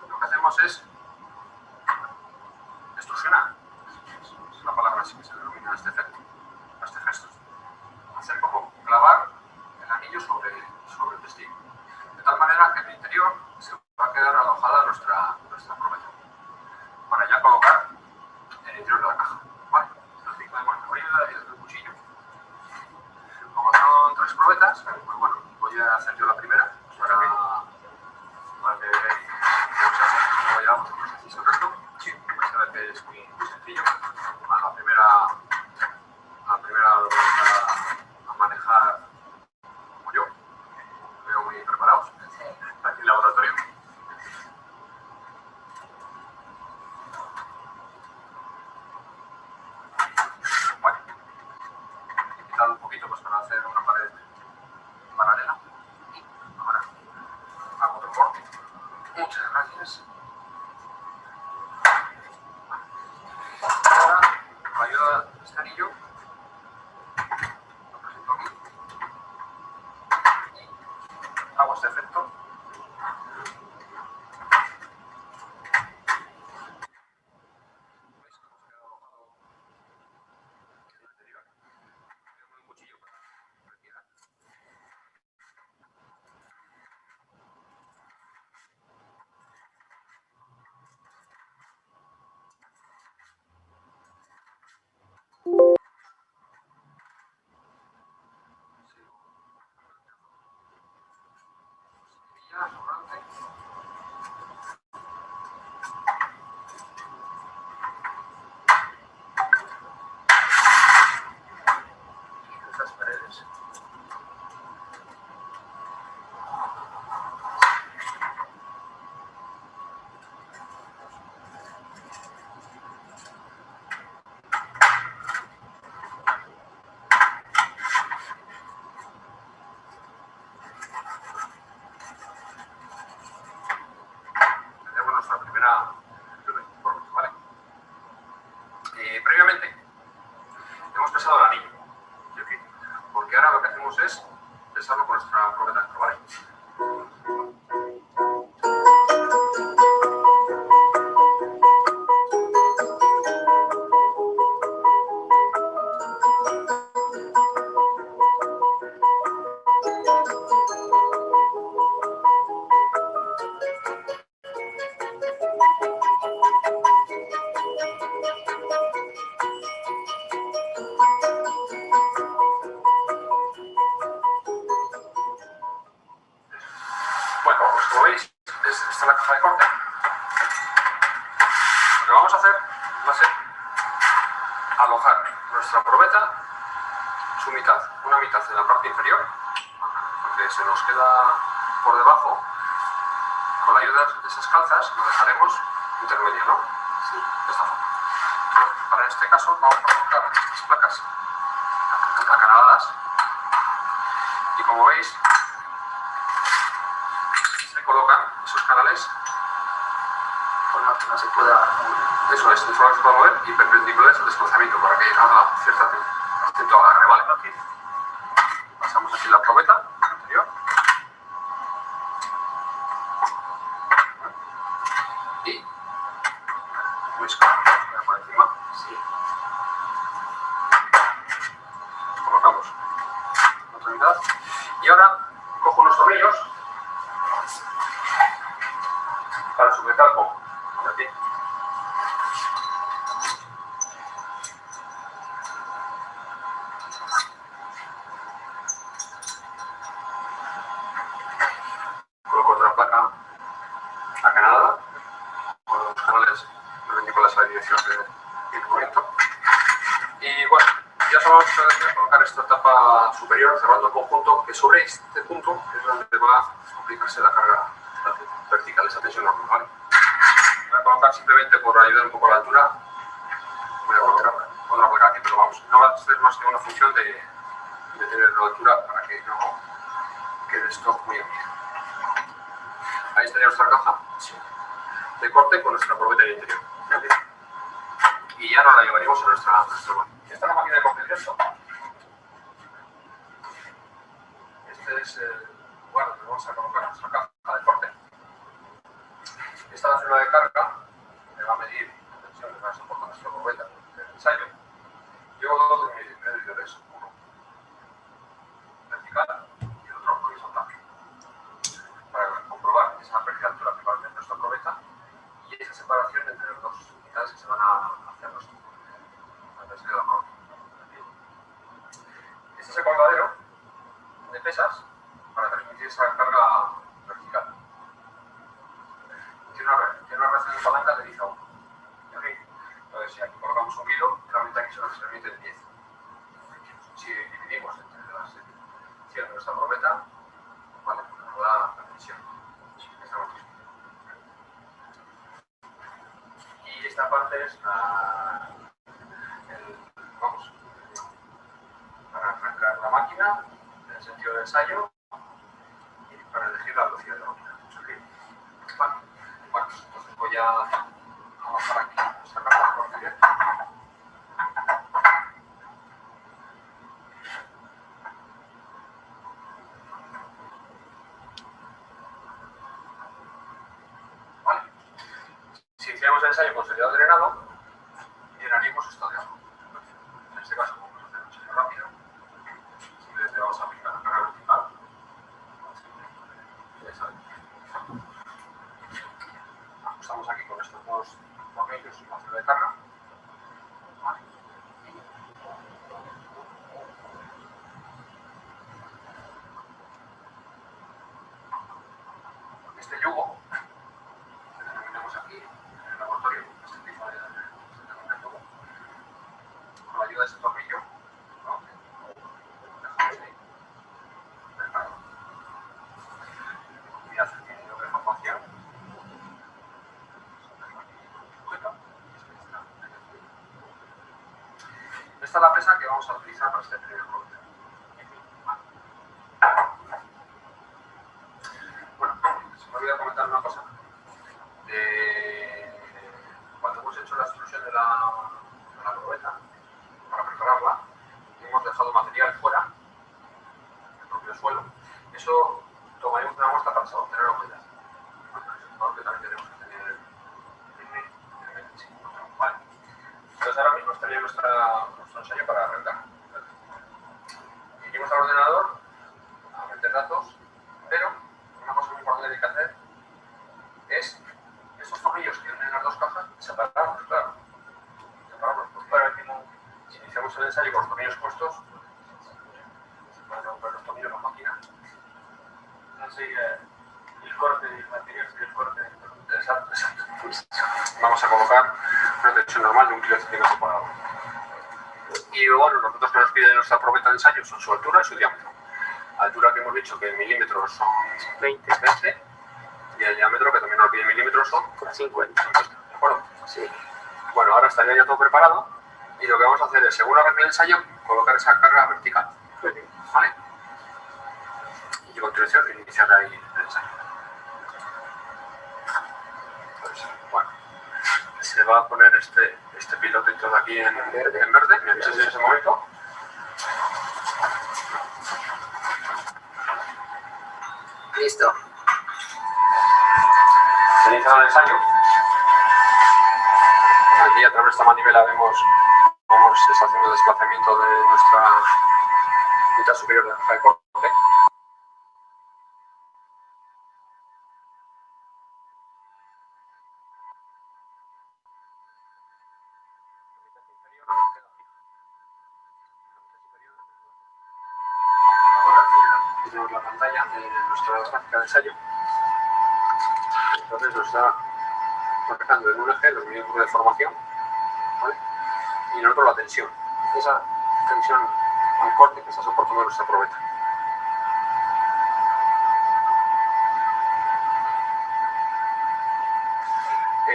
lo que hacemos es extrusionar, es la palabra así que se denomina este efecto, este gesto, hacer como clavar el anillo sobre el testigo, de tal manera que en el interior se va a quedar alojada nuestra probeta, para ya colocar en el interior de la caja. ¿Vale? Así podemos abrir el cuchillo. Como son 3 probetas, pues bueno, voy a hacer yo la primera para que veáis cómo se hace. Luego ya vosotros hacéis el resto. Sí, vais a ver que es muy sencillo. La primera lo vais a manejar como yo. Me veo muy preparados aquí en el laboratorio. Bueno, he quitado un poquito pues para hacer una pared paralela. Ahora hago otro corte. Muchas gracias. Ahora, con la ayuda de este anillo, lo presento aquí y hago este efecto. ¿Veis cómo se queda alojado en el interior? Tengo un cuchillo para retirar. nuestra probeta dentro, ¿vale? Bueno, pues como veis, esta es la caja de corte. Lo que vamos a hacer va a ser alojar nuestra probeta, su mitad, una mitad en la parte inferior, porque se nos queda por debajo. Con la ayuda de esas calzas lo dejaremos intermedio, ¿no? Sí. De esta forma. Para este caso vamos a colocar estas placas acanaladas y como veis se colocan esos canales de forma que no se pueda, eso es, de forma que se pueda mover y perpendiculares al desplazamiento para que haga cierta cierto agarre, ¿vale? Aquí pasamos aquí la probeta anterior y veis que por encima, sí. Colocamos la otra mitad y ahora cojo unos tornillos para sujetar con aquí. Coloco otra placa acanalada con los canales perpendiculares a la dirección del movimiento. Y bueno, ya solo vamos a colocar esta tapa superior cerrando el conjunto, que sobre este punto es donde va a aplicarse la carga vertical, esa tensión normal, ¿vale? Voy a colocar simplemente por ayudar un poco a la altura, voy a colocar otra placa aquí, pero vamos, no va a ser más que una función de tener la altura para que no quede esto muy bien. Ahí estaría nuestra caja de corte con nuestra probeta en el interior. Y ya nos la llevaríamos a nuestra mano. Esta es la máquina de corte directo. Este es el lugar donde vamos a colocar nuestra caja de corte. Esta es la zona de carga, que va a medir la tensión que va a soportar nuestra probeta del ensayo. Llevo dos medidores, uno vertical y el otro horizontal, para comprobar esa pérdida de altura que va a tener nuestra probeta y esa separación entre las dos unidades que se van a hacer nuestro de la norma. Este es el colgadero de pesas para transmitir esa carga vertical. Tiene una relación de palanca de 10 a 1. Entonces, si aquí colocamos 1 kilo, realmente aquí se nos permite 10. Si dividimos entre las secciones de nuestra probeta, vale, nos da la tensión. Y esta parte es vamos, para arrancar la máquina en el sentido de ensayo y para elegir la velocidad de la máquina. Vale, bueno, entonces voy a bajar aquí esta caja de corte bien. Vale, si hiciéramos el ensayo con serial drenado, llenaríamos esto de agua. En este caso, vamos a hacer un ensayo rápido. Simplemente vamos a aplicar la carga vertical. Ajustamos aquí con estos dos tornillos la zona de carga. Vale. Este yugo, que denominamos aquí en el laboratorio, este tipo de yugo, con la ayuda de ese tornillo, ¿no? Dejamos ahí. Y hace el nivel de evacuación. Esta es la pesa que vamos a utilizar para este primer corte. Bueno, se me olvidó comentar una cosa. Cuando hemos hecho la extrusión de la probeta, para prepararla, hemos dejado material fuera, del propio suelo. Eso principio tomaremos una muestra para obtener humedad. Aunque también tenemos que tener ¿vale? Entonces ahora mismo estaría nuestro ensayo para arrancar. Iremos al ordenador a meter datos, pero una cosa muy importante que hay que hacer es esos tornillos que vienen en las dos cajas, separarlos, claro. Separarlos, pues para que no, si iniciamos el ensayo con los tornillos puestos, para romper los tornillos de la máquina. No sería el corte del material, sería el corte del tornillo. Exacto, exacto. Vamos a colocar una tensión normal de 1 kilo centímetro por hora. Y bueno, los datos que nos pide nuestra probeta de ensayo son su altura y su diámetro. Altura que hemos dicho que en milímetros son 20, y el diámetro que también nos pide en milímetros son 50. ¿De acuerdo? Sí. Bueno, ahora estaría ya todo preparado y lo que vamos a hacer es, según arranque el ensayo, colocar esa carga vertical. ¿Vale? Y a continuación iniciar ahí el ensayo. Entonces, bueno, se va a poner este pilotito de aquí en verde. Me avisas en ese momento. Listo. Se inicia el ensayo. Aquí a través de esta manivela vemos cómo se está haciendo el desplazamiento de nuestra mitad superior de la caja de corte. Tenemos la pantalla de nuestra gráfica de ensayo. Entonces nos está marcando en un eje los milímetros de formación, ¿vale? Y en otro la tensión. Esa tensión al corte que está soportando nuestra probeta.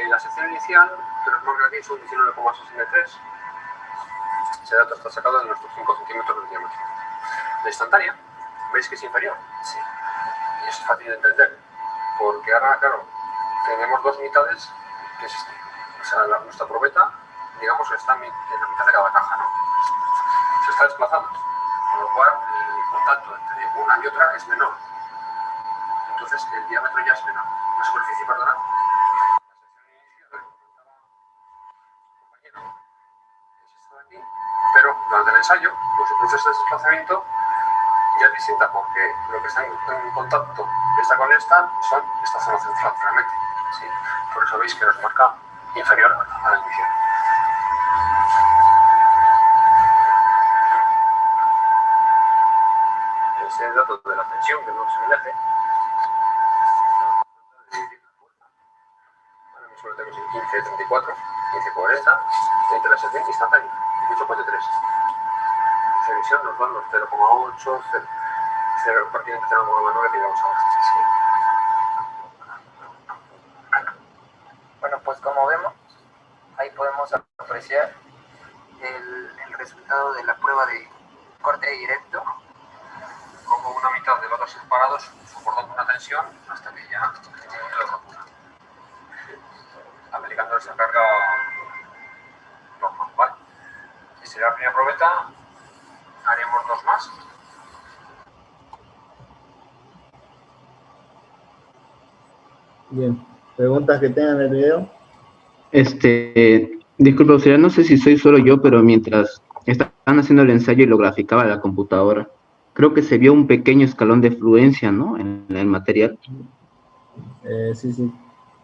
La sección inicial que nos marca aquí es un 19,63. Ese dato está sacado de nuestros 5 centímetros de diámetro. La instantánea, ¿veis que es inferior? Sí. Y eso es fácil de entender, porque ahora, claro, tenemos dos mitades que existen. O sea, nuestra probeta, digamos que está en la mitad de cada caja, ¿no? Se está desplazando, con lo cual el contacto entre una y otra es menor. Entonces el diámetro ya es menor. La superficie, perdona. Pero durante el ensayo, pues se produce este desplazamiento ya es distinta porque lo que está en contacto esta con esta son esta zona central realmente. ¿Sí? Por eso veis que nos marca inferior a la inicial. Ese dato de la tensión que vemos en el eje. Ahora mismo lo tenemos en 15.34, 15.40, 20.70 instantáneo, 18.3. Esa emisión nos dan los 0,8, 0, prácticamente 0,9 que llevamos ahora. Bueno, pues como vemos, ahí podemos apreciar el resultado de la prueba de corte directo. Como una mitad de los dos separados soportando una tensión hasta que ya lo rotura. Aplicando esa carga normal, ¿vale? Y será la primera probeta, haremos dos más. Bien, ¿preguntas que tengan en el video? Disculpe, auxiliar, no sé si soy solo yo, pero mientras estaban haciendo el ensayo y lo graficaba la computadora, creo que se vio un pequeño escalón de fluencia, ¿no? En el material. Sí,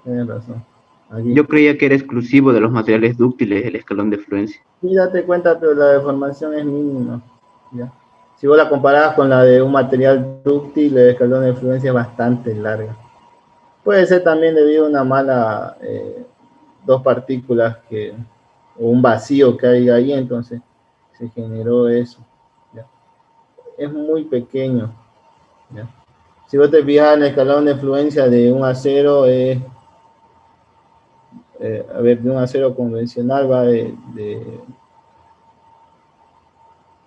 tienes razón. Aquí. Yo creía que era exclusivo de los materiales dúctiles el escalón de fluencia. Sí, date cuenta, pero la deformación es mínima. ¿Ya? Si vos la comparás con la de un material dúctil, el escalón de fluencia es bastante larga. Puede ser también debido a una mala, dos partículas o un vacío que hay ahí, entonces se generó eso. ¿Ya? Es muy pequeño. ¿Ya? Si vos te fijas en el escalón de fluencia de un acero, de un acero convencional va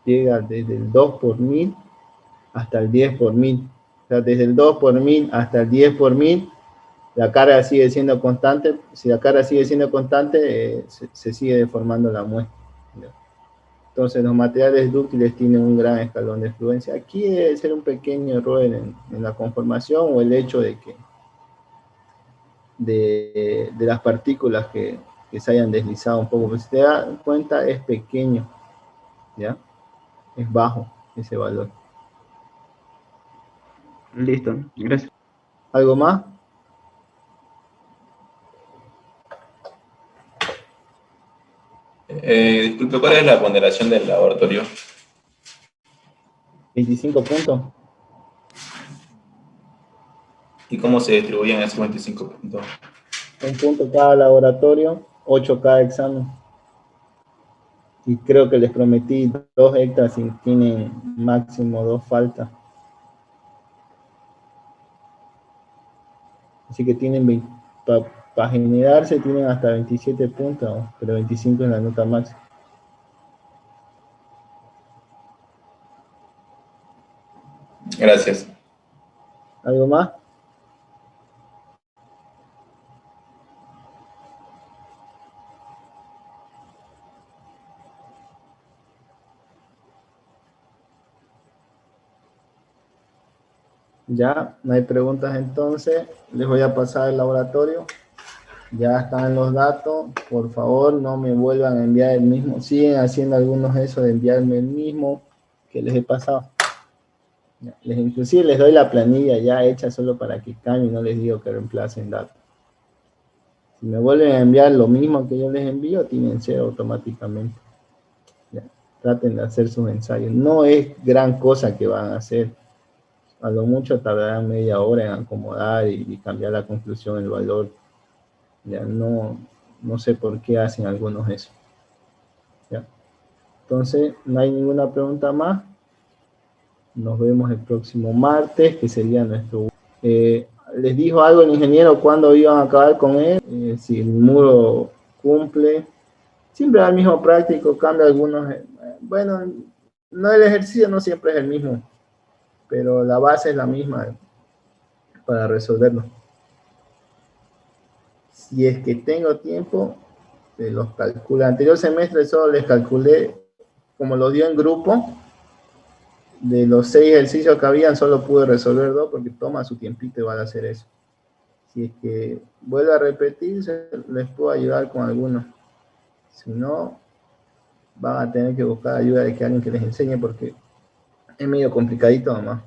llega desde el 2 por 1000 hasta el 10 por 1000. O sea, desde el 2 por 1000 hasta el 10 por 1000, la carga sigue siendo constante. Si la carga sigue siendo constante, se sigue deformando la muestra. Entonces los materiales dúctiles tienen un gran escalón de fluencia. Aquí debe ser un pequeño error en la conformación o el hecho de que de las partículas que se hayan deslizado un poco. Pero si te das cuenta, es pequeño, ¿ya? Es bajo ese valor. Listo, gracias. ¿Algo más? Disculpe, ¿cuál es la ponderación del laboratorio? 25 puntos. ¿Y cómo se distribuyen esos 25 puntos? Un punto cada laboratorio, 8 cada examen. Y creo que les prometí 2 extras y tienen máximo 2 faltas. Así que tienen para generarse tienen hasta 27 puntos, pero 25 es la nota máxima. Gracias. ¿Algo más? Ya, no hay preguntas entonces. Les voy a pasar el laboratorio. Ya están los datos. Por favor, no me vuelvan a enviar el mismo. Siguen haciendo algunos eso de enviarme el mismo que les he pasado. Inclusive les doy la planilla ya hecha solo para que cambien, no les digo que reemplacen datos. Si me vuelven a enviar lo mismo que yo les envío, tienen 0 automáticamente. Ya, traten de hacer sus ensayos. No es gran cosa que van a hacer. A lo mucho tardarán media hora en acomodar y cambiar la conclusión, el valor. Ya no sé por qué hacen algunos eso. ¿Ya? Entonces, no hay ninguna pregunta más. Nos vemos el próximo martes, que sería nuestro... ¿les dijo algo el ingeniero cuándo iban a acabar con él? Si el muro cumple. Siempre al mismo práctico, cambia algunos... bueno, no, el ejercicio no siempre es el mismo, pero la base es la misma para resolverlo. Si es que tengo tiempo, los calculo. Anterior semestre solo les calculé, como los dio en grupo, de los 6 ejercicios que habían, solo pude resolver 2 porque toma su tiempito igual hacer eso. Si es que vuelvo a repetir, les puedo ayudar con algunos. Si no, van a tener que buscar ayuda de que alguien que les enseñe porque es medio complicadito nomás.